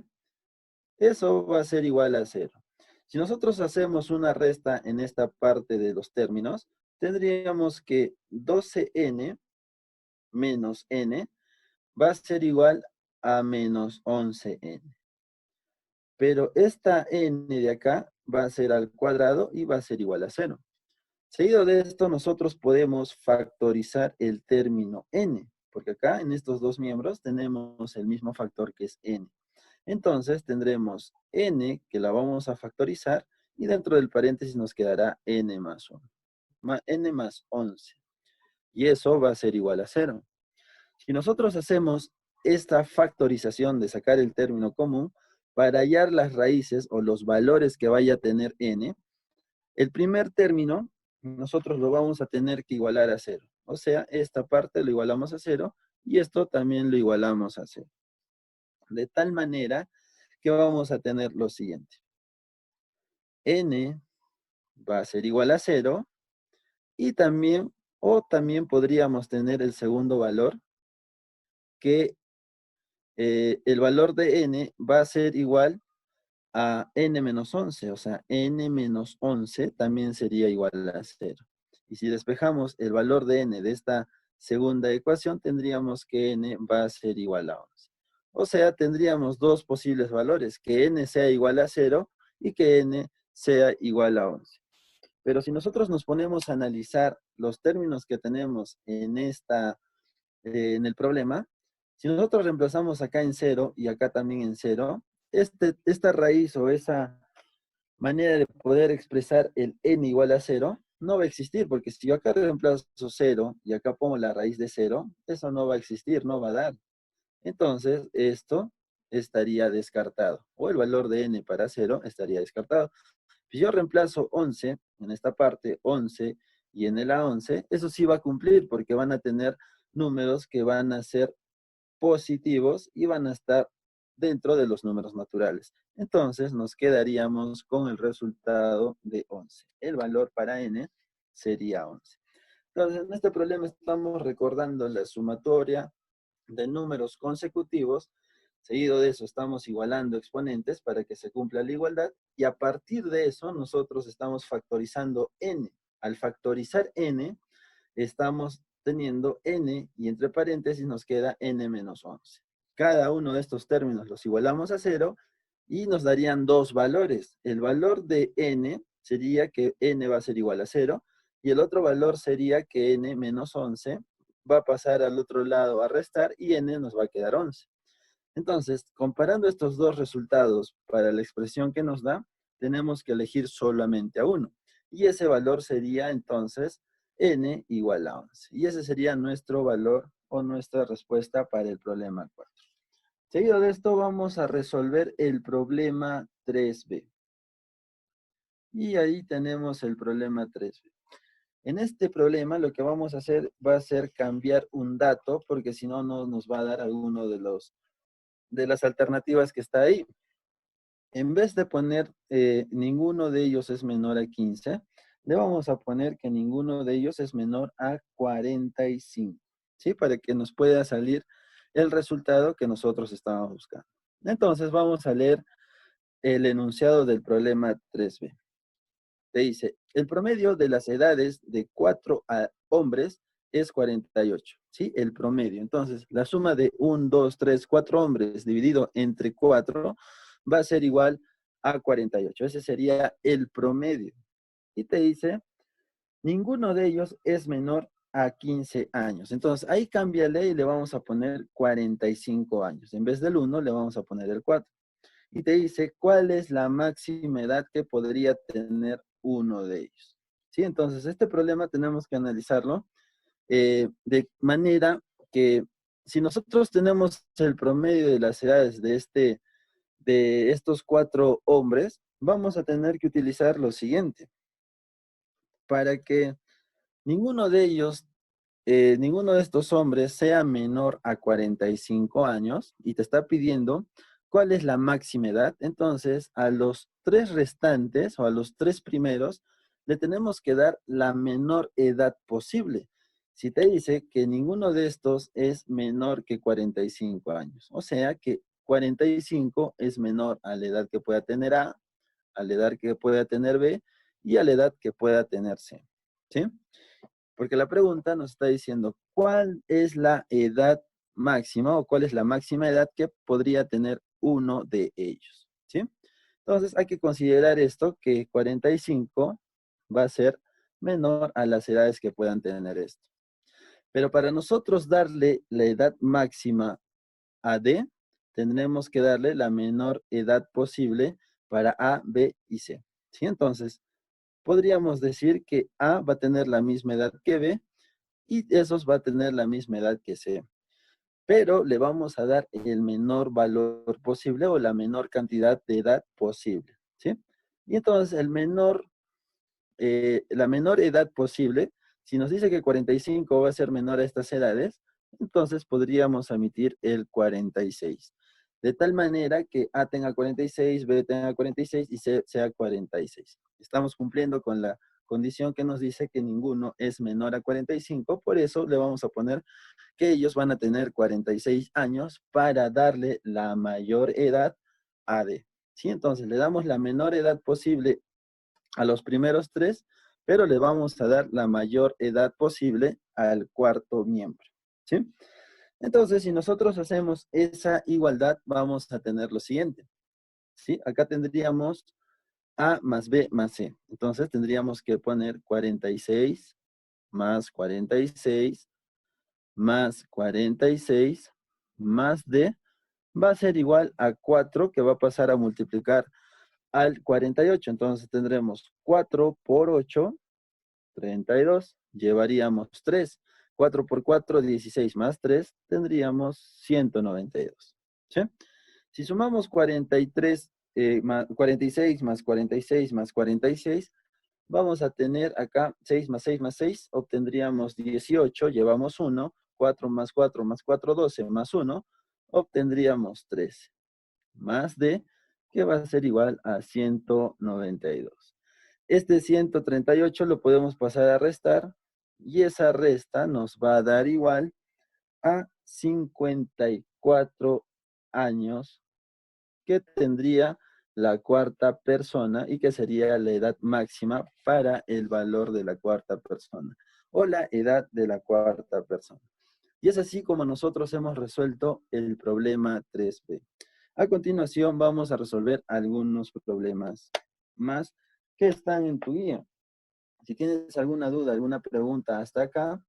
Eso va a ser igual a 0. Si nosotros hacemos una resta en esta parte de los términos, tendríamos que 12n menos n va a ser igual a menos 11n. Pero esta n de acá va a ser al cuadrado y va a ser igual a 0. Seguido de esto, nosotros podemos factorizar el término n, porque acá en estos dos miembros tenemos el mismo factor que es n. Entonces tendremos n, que la vamos a factorizar, y dentro del paréntesis nos quedará n más 1, n más 11. Y eso va a ser igual a 0. Si nosotros hacemos esta factorización de sacar el término común, para hallar las raíces o los valores que vaya a tener n, el primer término nosotros lo vamos a tener que igualar a 0. O sea, esta parte lo igualamos a 0 y esto también lo igualamos a 0. De tal manera que vamos a tener lo siguiente. N va a ser igual a 0 y también, también podríamos tener el segundo valor, que el valor de n va a ser igual a n menos 11, o sea, n menos 11 también sería igual a 0. Y si despejamos el valor de n de esta segunda ecuación, tendríamos que n va a ser igual a 11. O sea, tendríamos dos posibles valores, que n sea igual a 0 y que n sea igual a 11. Pero si nosotros nos ponemos a analizar los términos que tenemos en el problema, Si nosotros reemplazamos acá en 0 y acá también en 0, esta raíz o esa manera de poder expresar el n igual a 0 no va a existir, porque si yo acá reemplazo 0 y acá pongo la raíz de 0, eso no va a existir, no va a dar. Entonces, esto estaría descartado, o el valor de n para 0 estaría descartado. Si yo reemplazo 11 en esta parte, 11 y en el A11, eso sí va a cumplir, porque van a tener números que van a ser positivos y van a estar dentro de los números naturales. Entonces nos quedaríamos con el resultado de 11. El valor para n sería 11. Entonces en este problema estamos recordando la sumatoria de números consecutivos. Seguido de eso estamos igualando exponentes para que se cumpla la igualdad y a partir de eso nosotros estamos factorizando n. Al factorizar n estamos teniendo n y entre paréntesis nos queda n menos 11. Cada uno de estos términos los igualamos a 0 y nos darían dos valores. El valor de n sería que n va a ser igual a 0 y el otro valor sería que n menos 11 va a pasar al otro lado a restar y n nos va a quedar 11. Entonces, comparando estos dos resultados para la expresión que nos da, tenemos que elegir solamente a uno. Y ese valor sería entonces n igual a 11. Y ese sería nuestro valor o nuestra respuesta para el problema 4. Seguido de esto vamos a resolver el problema 3b. Y ahí tenemos el problema 3b. En este problema lo que vamos a hacer va a ser cambiar un dato porque si no, no nos va a dar alguno de las alternativas que está ahí. En vez de poner ninguno de ellos es menor a 15, le vamos a poner que ninguno de ellos es menor a 45, ¿sí? Para que nos pueda salir el resultado que nosotros estábamos buscando. Entonces vamos a leer el enunciado del problema 3b. Te dice, el promedio de las edades de 4 hombres es 48, ¿sí? El promedio. Entonces, la suma de 1, 2, 3, 4 hombres dividido entre 4 va a ser igual a 48. Ese sería el promedio. Y te dice, ninguno de ellos es menor a 15 años. Entonces, ahí cámbiale y le vamos a poner 45 años. En vez del 1, le vamos a poner el 4. Y te dice, ¿cuál es la máxima edad que podría tener uno de ellos? ¿Sí? Entonces, este problema tenemos que analizarlo de manera que si nosotros tenemos el promedio de las edades de estos 4 hombres, vamos a tener que utilizar lo siguiente. Para que ninguno de ellos, ninguno de estos hombres sea menor a 45 años y te está pidiendo cuál es la máxima edad. Entonces, a los 3 restantes o a los 3 primeros le tenemos que dar la menor edad posible. Si te dice que ninguno de estos es menor que 45 años, o sea que 45 es menor a la edad que pueda tener a la edad que pueda tener B y a la edad que pueda tener C. ¿Sí? Porque la pregunta nos está diciendo, ¿cuál es la edad máxima o cuál es la máxima edad que podría tener uno de ellos? ¿Sí? Entonces hay que considerar esto, que 45 va a ser menor a las edades que puedan tener esto. Pero para nosotros darle la edad máxima a D, tendremos que darle la menor edad posible para A, B y C. ¿Sí? Entonces, podríamos decir que A va a tener la misma edad que B y esos va a tener la misma edad que C. Pero le vamos a dar el menor valor posible o la menor cantidad de edad posible. ¿Sí? Y entonces la menor edad posible, si nos dice que 45 va a ser menor a estas edades, entonces podríamos omitir el 46. De tal manera que A tenga 46, B tenga 46 y C sea 46. Estamos cumpliendo con la condición que nos dice que ninguno es menor a 45, por eso le vamos a poner que ellos van a tener 46 años para darle la mayor edad a D. ¿Sí? Entonces le damos la menor edad posible a los primeros 3, pero le vamos a dar la mayor edad posible al cuarto miembro. ¿Sí? Entonces, si nosotros hacemos esa igualdad, vamos a tener lo siguiente. ¿Sí? Acá tendríamos A más B más C. Entonces, tendríamos que poner 46 más 46 más 46 más D va a ser igual a 4, que va a pasar a multiplicar al 48. Entonces tendremos 4 por 8, 32. Llevaríamos 3. 4 por 4, 16 más 3, tendríamos 192. ¿Sí? Si sumamos 43, 46 más 46 más 46, vamos a tener acá 6 más 6 más 6, obtendríamos 18, llevamos 1, 4 más 4 más 4, 12 más 1, obtendríamos 13, más D, que va a ser igual a 192. Este 138 lo podemos pasar a restar, y esa resta nos va a dar igual a 54 años que tendría la cuarta persona y que sería la edad máxima para el valor de la cuarta persona o la edad de la cuarta persona. Y es así como nosotros hemos resuelto el problema 3B. A continuación vamos a resolver algunos problemas más que están en tu guía. Si tienes alguna duda, alguna pregunta hasta acá,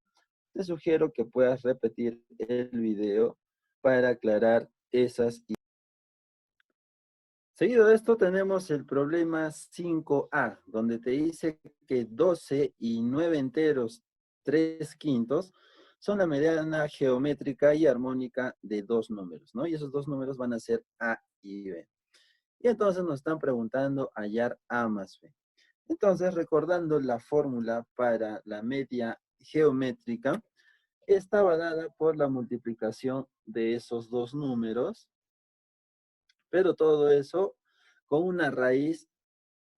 te sugiero que puedas repetir el video para aclarar esas ideas. Seguido de esto tenemos el problema 5A, donde te dice que 12 y 9 enteros 3 quintos son la mediana geométrica y armónica de dos números, ¿no? Y esos dos números van a ser A y B. Y entonces nos están preguntando hallar A más B. Entonces, recordando la fórmula para la media geométrica, estaba dada por la multiplicación de esos dos números, pero todo eso con una raíz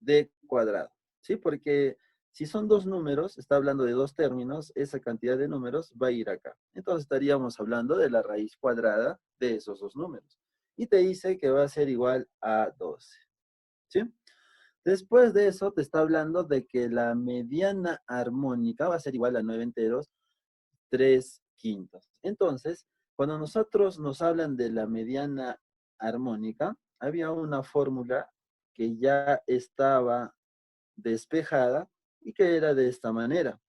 de cuadrado, ¿sí? Porque si son dos números, está hablando de dos términos, esa cantidad de números va a ir acá. Entonces estaríamos hablando de la raíz cuadrada de esos dos números. Y te dice que va a ser igual a 12, ¿sí? Después de eso te está hablando de que la mediana armónica va a ser igual a 9 enteros, 3 quintos. Entonces, cuando nosotros nos hablan de la mediana armónica, había una fórmula que ya estaba despejada y que era de esta manera.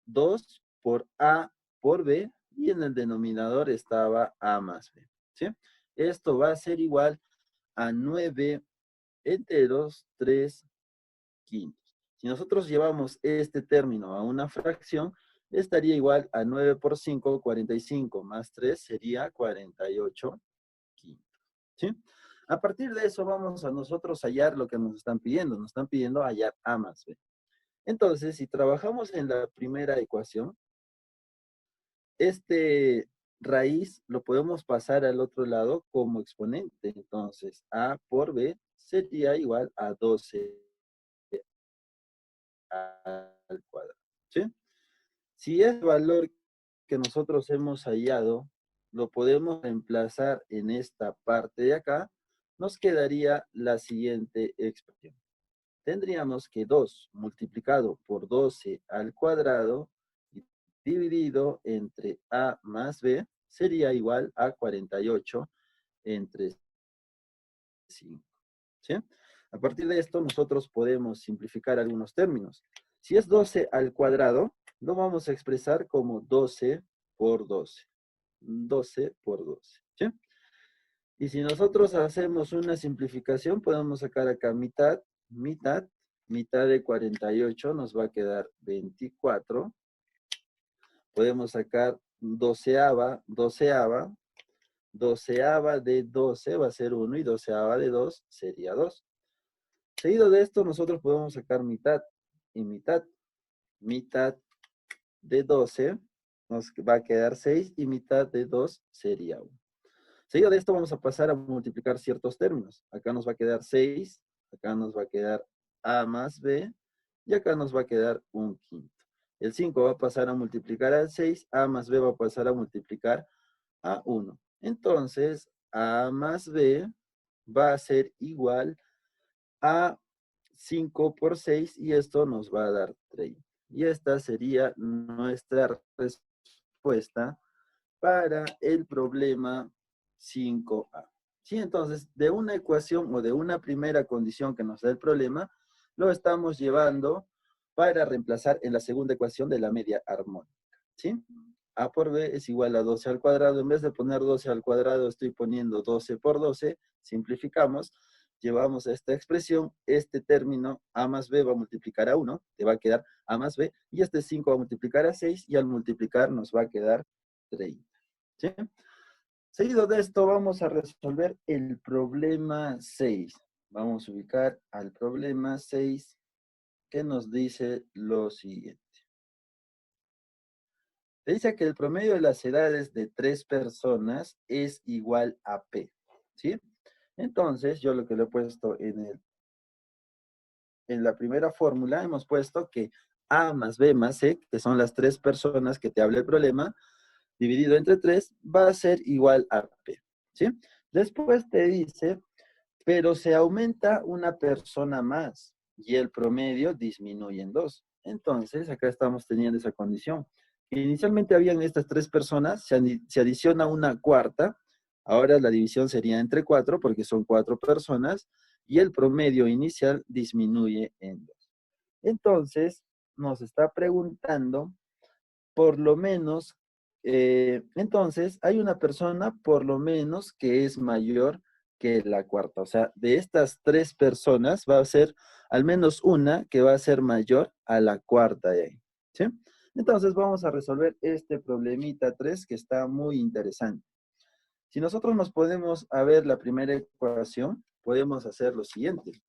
2 por A por B y en el denominador estaba A más B, ¿sí? Esto va a ser igual a 9 enteros 3 quintos. Si nosotros llevamos este término a una fracción, estaría igual a 9 por 5, 45 más 3 sería 48 quintos, ¿sí? A partir de eso vamos a nosotros hallar lo que nos están pidiendo. Nos están pidiendo hallar A más B. Entonces, si trabajamos en la primera ecuación, este raíz lo podemos pasar al otro lado como exponente. Entonces, A por B sería igual a 12 al cuadrado, ¿sí? Si el valor que nosotros hemos hallado lo podemos reemplazar en esta parte de acá, nos quedaría la siguiente expresión. Tendríamos que 2 multiplicado por 12 al cuadrado dividido entre A más B sería igual a 48 entre 5, ¿sí? A partir de esto nosotros podemos simplificar algunos términos. Si es 12 al cuadrado, lo vamos a expresar como 12 por 12. 12 por 12, ¿sí? Y si nosotros hacemos una simplificación, podemos sacar acá mitad, mitad, mitad de 48 nos va a quedar 24. Podemos sacar doceava, doceava, doceava de 12 va a ser 1 y doceava de 2 sería 2. Seguido de esto, nosotros podemos sacar mitad y mitad. Mitad de 12 nos va a quedar 6 y mitad de 2 sería 1. Seguido de esto vamos a pasar a multiplicar ciertos términos. Acá nos va a quedar 6, acá nos va a quedar A más B y acá nos va a quedar un quinto. El 5 va a pasar a multiplicar al 6, A más B va a pasar a multiplicar a 1. Entonces, A más B va a ser igual a 5 por 6 y esto nos va a dar 30. Y esta sería nuestra respuesta para el problema 5A. ¿Sí? Entonces, de una ecuación o de una primera condición que nos da el problema, lo estamos llevando para reemplazar en la segunda ecuación de la media armónica. ¿Sí? A por B es igual a 12 al cuadrado. En vez de poner 12 al cuadrado, estoy poniendo 12 por 12. Simplificamos. Llevamos a esta expresión. Este término A más B va a multiplicar a 1. Te va a quedar A más B. Y este 5 va a multiplicar a 6. Y al multiplicar nos va a quedar 30. ¿Sí? Seguido de esto, vamos a resolver el problema 6. Vamos a ubicar al problema 6 que nos dice lo siguiente. Te dice que el promedio de las edades de 3 personas es igual a P, ¿sí? Entonces, yo lo que le he puesto en la primera fórmula, hemos puesto que A más B más C, que son las 3 personas que te habla el problema, dividido entre 3, va a ser igual a P, ¿sí? Después te dice, pero se aumenta una persona más y el promedio disminuye en 2. Entonces, acá estamos teniendo esa condición. Inicialmente habían estas 3 personas, se adiciona una cuarta, ahora la división sería entre 4 porque son 4 personas y el promedio inicial disminuye en 2. Entonces, nos está preguntando, por lo menos, entonces hay una persona por lo menos que es mayor que la cuarta. O sea, de estas 3 personas va a ser al menos una que va a ser mayor a la cuarta de ahí. ¿Sí? Entonces vamos a resolver este problemita 3 que está muy interesante. Si nosotros nos podemos a ver la primera ecuación, podemos hacer lo siguiente.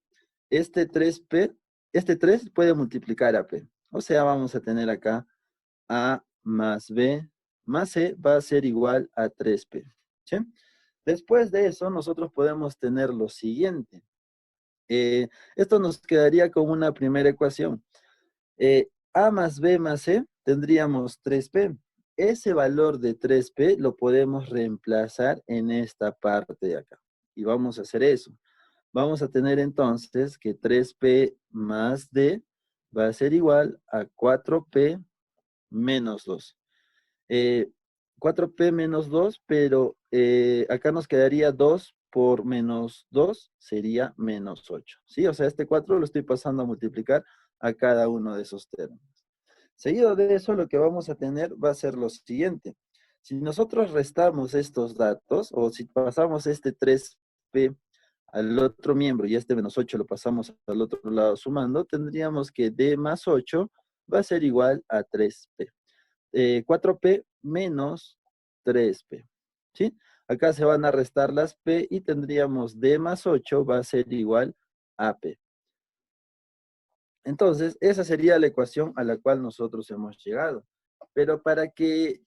Este 3P, este 3 puede multiplicar a P. O sea, vamos a tener acá A más B más C va a ser igual a 3P. ¿Sí? Después de eso, nosotros podemos tener lo siguiente. Esto nos quedaría con una primera ecuación. A más B más C tendríamos 3P. Ese valor de 3P lo podemos reemplazar en esta parte de acá. Y vamos a hacer eso. Vamos a tener entonces que 3P más D va a ser igual a 4P menos 2. 4P menos 2, pero acá nos quedaría 2 por menos 2, sería menos 8. ¿Sí? O sea, este 4 lo estoy pasando a multiplicar a cada uno de esos términos. Seguido de eso, lo que vamos a tener va a ser lo siguiente. Si nosotros restamos estos datos, o si pasamos este 3P al otro miembro y este menos 8 lo pasamos al otro lado sumando, tendríamos que D más 8 va a ser igual a 3P. 4P menos 3P, ¿sí? Acá se van a restar las P y tendríamos D más 8 va a ser igual a P. Entonces, esa sería la ecuación a la cual nosotros hemos llegado. Pero para que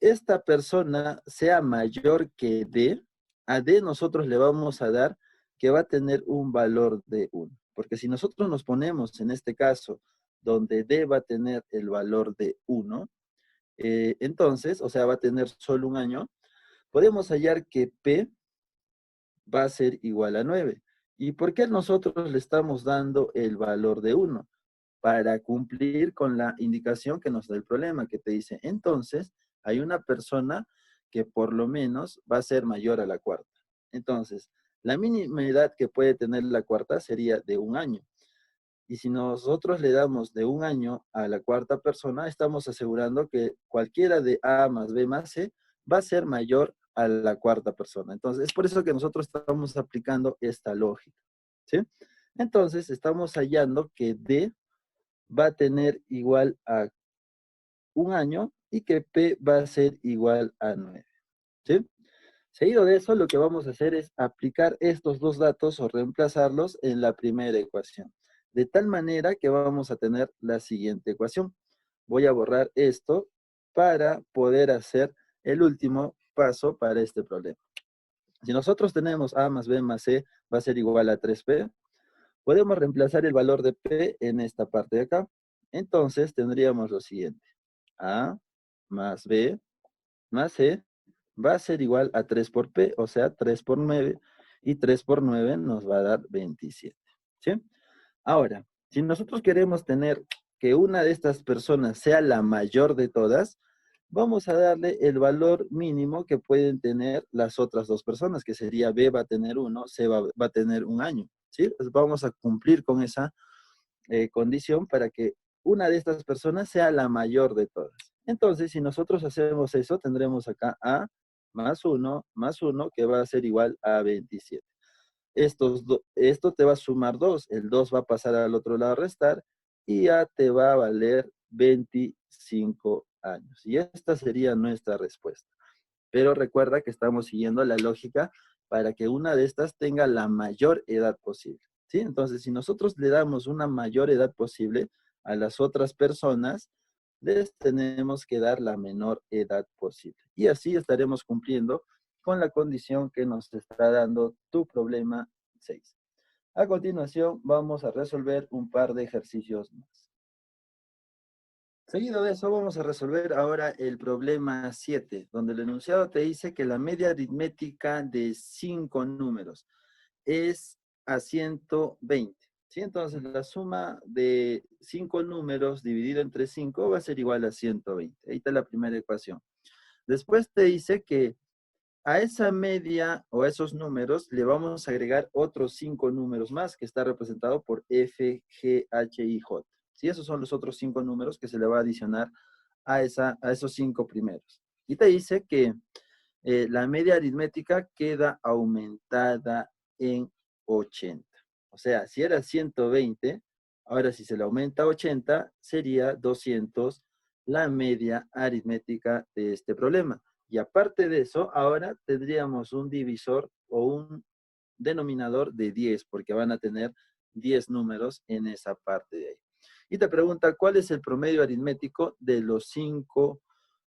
esta persona sea mayor que D, a D nosotros le vamos a dar que va a tener un valor de 1. Porque si nosotros nos ponemos en este caso donde D va a tener el valor de 1, entonces, o sea, va a tener solo un año, podemos hallar que P va a ser igual a 9. ¿Y por qué nosotros le estamos dando el valor de 1? Para cumplir con la indicación que nos da el problema, que te dice, entonces, hay una persona que por lo menos va a ser mayor a la cuarta. Entonces, la mínima edad que puede tener la cuarta sería de un año. Y si nosotros le damos de un año a la cuarta persona, estamos asegurando que cualquiera de A más B más C va a ser mayor a la cuarta persona. Entonces, es por eso que nosotros estamos aplicando esta lógica, ¿sí? Entonces, estamos hallando que D va a tener igual a un año y que P va a ser igual a 9, ¿sí? Seguido de eso, lo que vamos a hacer es aplicar estos dos datos o reemplazarlos en la primera ecuación. De tal manera que vamos a tener la siguiente ecuación. Voy a borrar esto para poder hacer el último paso para este problema. Si nosotros tenemos A más B más C va a ser igual a 3P, podemos reemplazar el valor de P en esta parte de acá. Entonces tendríamos lo siguiente. A más B más C va a ser igual a 3 por P, o sea, 3 por 9, y 3 por 9 nos va a dar 27, ¿sí? Ahora, si nosotros queremos tener que una de estas personas sea la mayor de todas, vamos a darle el valor mínimo que pueden tener las otras dos personas, que sería B va a tener 1, C va a tener un año, ¿sí? Pues vamos a cumplir con esa condición para que una de estas personas sea la mayor de todas. Entonces, si nosotros hacemos eso, tendremos acá A más 1, que va a ser igual a 27. Esto te va a sumar 2. El 2 va a pasar al otro lado a restar y A te va a valer 25 años. Y esta sería nuestra respuesta. Pero recuerda que estamos siguiendo la lógica para que una de estas tenga la mayor edad posible, ¿sí? Entonces, si nosotros le damos una mayor edad posible a las otras personas, les tenemos que dar la menor edad posible. Y así estaremos cumpliendo con la condición que nos está dando tu problema 6. A continuación, vamos a resolver un par de ejercicios más. Seguido de eso, vamos a resolver ahora el problema 7, donde el enunciado te dice que la media aritmética de 5 números es a 120. ¿Sí? Entonces, la suma de 5 números dividido entre 5 va a ser igual a 120. Ahí está la primera ecuación. Después te dice que a esa media o a esos números le vamos a agregar otros 5 números más, que está representado por F, G, H y J. ¿Sí? Esos son los otros 5 números que se le va a adicionar a esos 5 primeros. Y te dice que la media aritmética queda aumentada en 80. O sea, si era 120, ahora si se le aumenta a 80, sería 200 la media aritmética de este problema. Y aparte de eso, ahora tendríamos un divisor o un denominador de 10, porque van a tener 10 números en esa parte de ahí. Y te pregunta, ¿cuál es el promedio aritmético de los 5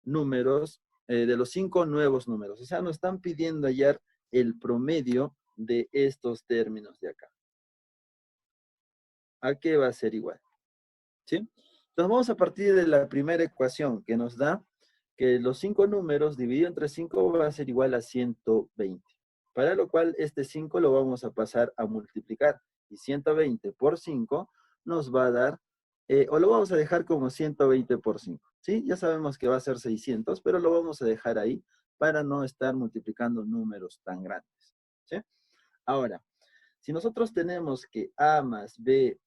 números, de los 5 nuevos números? O sea, nos están pidiendo hallar el promedio de estos términos de acá. ¿A qué va a ser igual? ¿Sí? Entonces vamos a partir de la primera ecuación que nos da que los 5 números dividido entre 5 va a ser igual a 120. Para lo cual este 5 lo vamos a pasar a multiplicar. Y 120 por 5 nos va a dar, o lo vamos a dejar como 120 por 5. ¿Sí? Ya sabemos que va a ser 600, pero lo vamos a dejar ahí para no estar multiplicando números tan grandes. ¿Sí? Ahora, si nosotros tenemos que A más B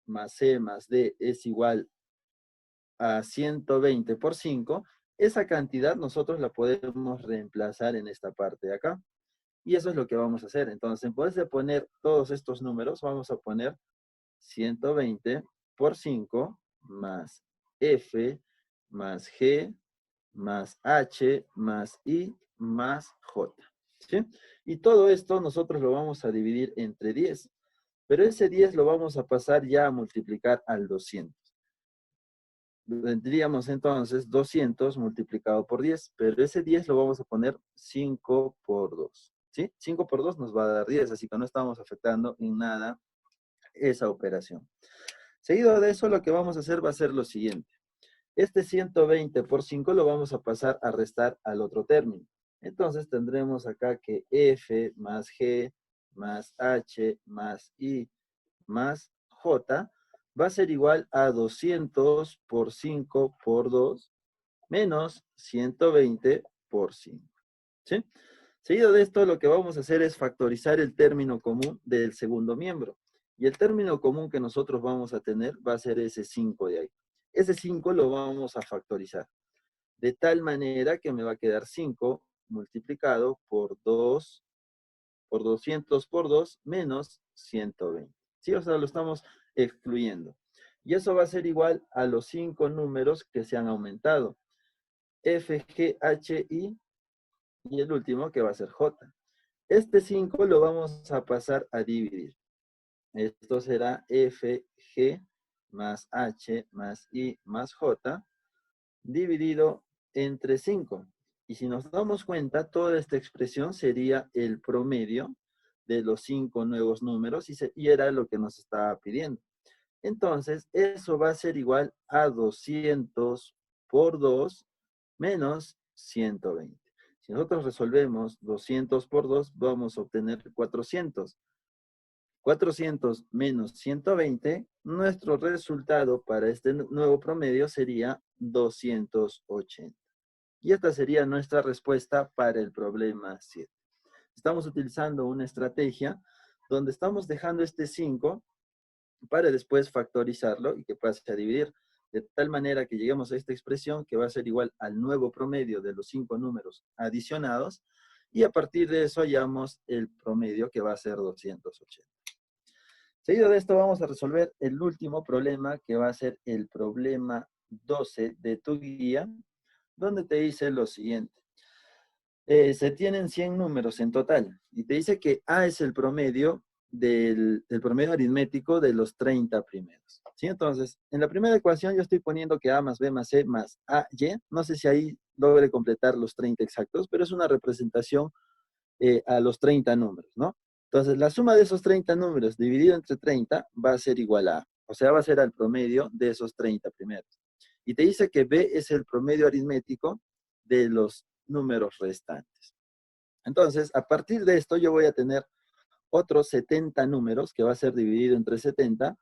más C más D es igual a 120 por 5, esa cantidad nosotros la podemos reemplazar en esta parte de acá. Y eso es lo que vamos a hacer. Entonces, en vez de poner todos estos números, vamos a poner 120 por 5 más F más G más H más I más J. ¿Sí? Y todo esto nosotros lo vamos a dividir entre 10. Pero ese 10 lo vamos a pasar ya a multiplicar al 200. Tendríamos entonces 200 multiplicado por 10, pero ese 10 lo vamos a poner 5 por 2. ¿Sí? 5 por 2 nos va a dar 10, así que no estamos afectando en nada esa operación. Seguido de eso, lo que vamos a hacer va a ser lo siguiente. Este 120 por 5 lo vamos a pasar a restar al otro término. Entonces tendremos acá que F más G más H más I más J va a ser igual a 200 por 5 por 2 menos 120 por 5. ¿Sí? Seguido de esto, lo que vamos a hacer es factorizar el término común del segundo miembro. Y el término común que nosotros vamos a tener va a ser ese 5 de ahí. Ese 5 lo vamos a factorizar. De tal manera que me va a quedar 5 multiplicado por 2, por 200 por 2 menos 120. ¿Sí? O sea, lo estamos excluyendo. Y eso va a ser igual a los 5 números que se han aumentado. F, G, H, I y el último que va a ser J. Este 5 lo vamos a pasar a dividir. Esto será F, G más H más I más J dividido entre 5. Y si nos damos cuenta, toda esta expresión sería el promedio de los 5 nuevos números y era lo que nos estaba pidiendo. Entonces, eso va a ser igual a 200 por 2 menos 120. Si nosotros resolvemos 200 por 2, vamos a obtener 400. 400 menos 120, nuestro resultado para este nuevo promedio sería 280. Y esta sería nuestra respuesta para el problema 7. Estamos utilizando una estrategia donde estamos dejando este 5 para después factorizarlo y que pase a dividir. de tal manera que lleguemos a esta expresión que va a ser igual al nuevo promedio de los 5 números adicionados, y a partir de eso hallamos el promedio que va a ser 280. Seguido de esto vamos a resolver el último problema, que va a ser el problema 12 de tu guía, donde te dice lo siguiente. Se tienen 100 números en total y te dice que A es el promedio del promedio aritmético de los 30 primeros. ¿Sí? Entonces, en la primera ecuación yo estoy poniendo que A más B más C más AY. No sé si ahí logre completar los 30 exactos, pero es una representación a los 30 números, ¿no? Entonces, la suma de esos 30 números dividido entre 30 va a ser igual a A. O sea, va a ser al promedio de esos 30 primeros. Y te dice que B es el promedio aritmético de los números restantes. Entonces, a partir de esto, yo voy a tener otros 70 números que va a ser dividido entre 70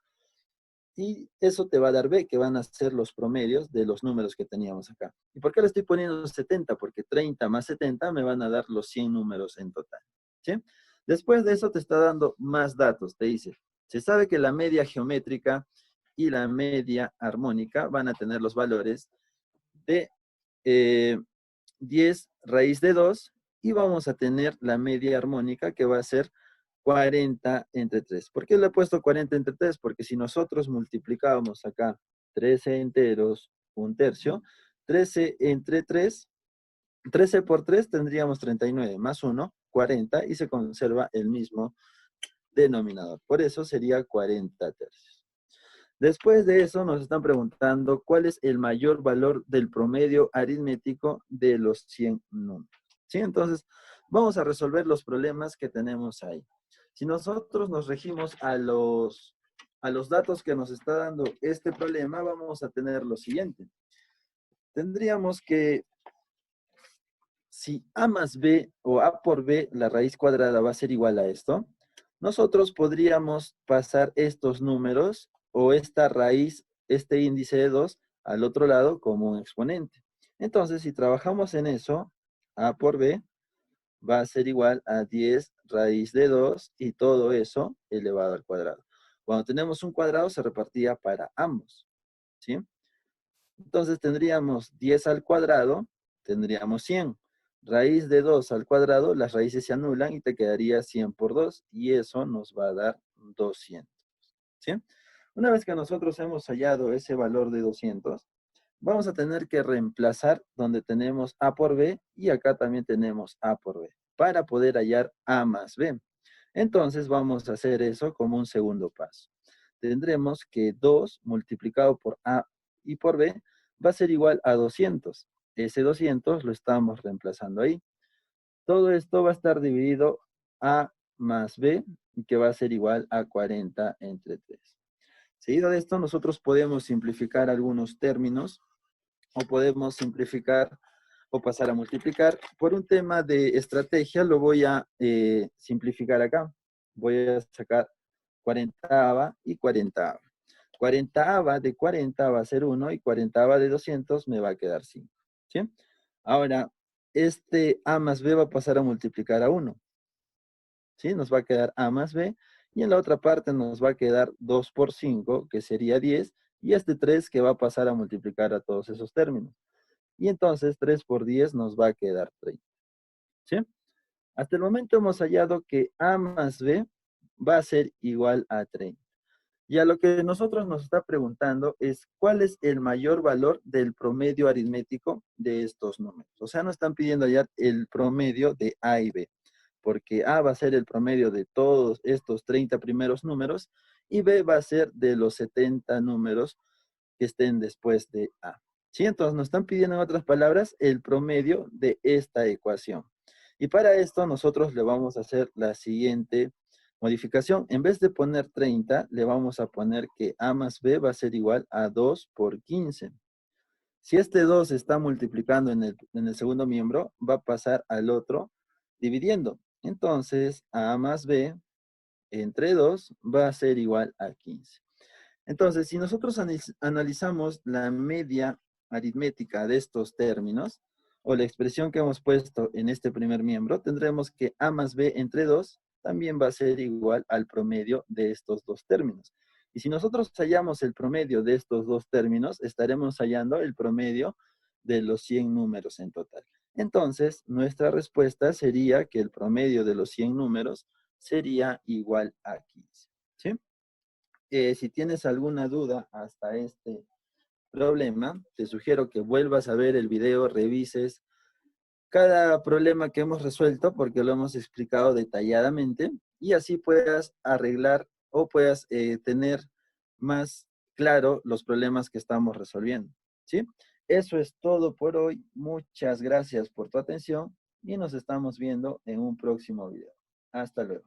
y eso te va a dar B, que van a ser los promedios de los números que teníamos acá. ¿Y por qué le estoy poniendo 70? Porque 30 más 70 me van a dar los 100 números en total. ¿Sí? Después de eso te está dando más datos. Te dice, se sabe que la media geométrica y la media armónica van a tener los valores de 10 raíz de 2 y vamos a tener la media armónica que va a ser 40 entre 3. ¿Por qué le he puesto 40 entre 3? Porque si nosotros multiplicábamos acá 13 enteros, un tercio, 13 entre 3, 13 por 3 tendríamos 39, más 1, 40, y se conserva el mismo denominador. Por eso sería 40 tercios. Después de eso nos están preguntando cuál es el mayor valor del promedio aritmético de los 100 números. ¿Sí? Entonces, vamos a resolver los problemas que tenemos ahí. Si nosotros nos regimos a los datos que nos está dando este problema, vamos a tener lo siguiente. Tendríamos que, si A más B o A por B, la raíz cuadrada va a ser igual a esto, nosotros podríamos pasar estos números o esta raíz, este índice de 2, al otro lado como un exponente. Entonces, si trabajamos en eso, A por B va a ser igual a 10 raíz de 2 y todo eso elevado al cuadrado. Cuando tenemos un cuadrado se repartía para ambos, ¿sí? Entonces tendríamos 10 al cuadrado, tendríamos 100. Raíz de 2 al cuadrado, las raíces se anulan y te quedaría 100 por 2 y eso nos va a dar 200. ¿Sí? Una vez que nosotros hemos hallado ese valor de 200, vamos a tener que reemplazar donde tenemos A por B y acá también tenemos A por B para poder hallar A más B. Entonces vamos a hacer eso como un segundo paso. Tendremos que 2 multiplicado por A y por B va a ser igual a 200. Ese 200 lo estamos reemplazando ahí. Todo esto va a estar dividido A más B, que va a ser igual a 40 entre 3. Seguido de esto, nosotros podemos simplificar algunos términos o podemos simplificar o pasar a multiplicar. Por un tema de estrategia, lo voy a simplificar acá. Voy a sacar 40ava y 40ava. 40ava de 40 va a ser 1 y 40ava de 200 me va a quedar 5. ¿Sí? Ahora, este A más B va a pasar a multiplicar a 1. ¿Sí? Nos va a quedar A más B. Y en la otra parte nos va a quedar 2 por 5, que sería 10. Y este 3 que va a pasar a multiplicar a todos esos términos. Y entonces 3 por 10 nos va a quedar 30. ¿Sí? Hasta el momento hemos hallado que A más B va a ser igual a 30. Y a lo que nosotros nos está preguntando es cuál es el mayor valor del promedio aritmético de estos números. O sea, nos están pidiendo hallar el promedio de A y B, porque A va a ser el promedio de todos estos 30 primeros números y B va a ser de los 70 números que estén después de A. ¿Sí? Entonces nos están pidiendo en otras palabras el promedio de esta ecuación. Y para esto nosotros le vamos a hacer la siguiente modificación. En vez de poner 30, le vamos a poner que A más B va a ser igual a 2 por 15. Si este 2 está multiplicando en el segundo miembro, va a pasar al otro dividiendo. Entonces, A más B entre 2 va a ser igual a 15. Entonces, si nosotros analizamos la media aritmética de estos términos, o la expresión que hemos puesto en este primer miembro, tendremos que A más B entre 2 también va a ser igual al promedio de estos dos términos. Y si nosotros hallamos el promedio de estos dos términos, estaremos hallando el promedio de los 100 números en total. Entonces, nuestra respuesta sería que el promedio de los 100 números sería igual a 15. ¿Sí? Si tienes alguna duda hasta este problema, te sugiero que vuelvas a ver el video, revises cada problema que hemos resuelto porque lo hemos explicado detalladamente y así puedas arreglar o puedas tener más claro los problemas que estamos resolviendo. ¿Sí? Eso es todo por hoy. Muchas gracias por tu atención y nos estamos viendo en un próximo video. Hasta luego.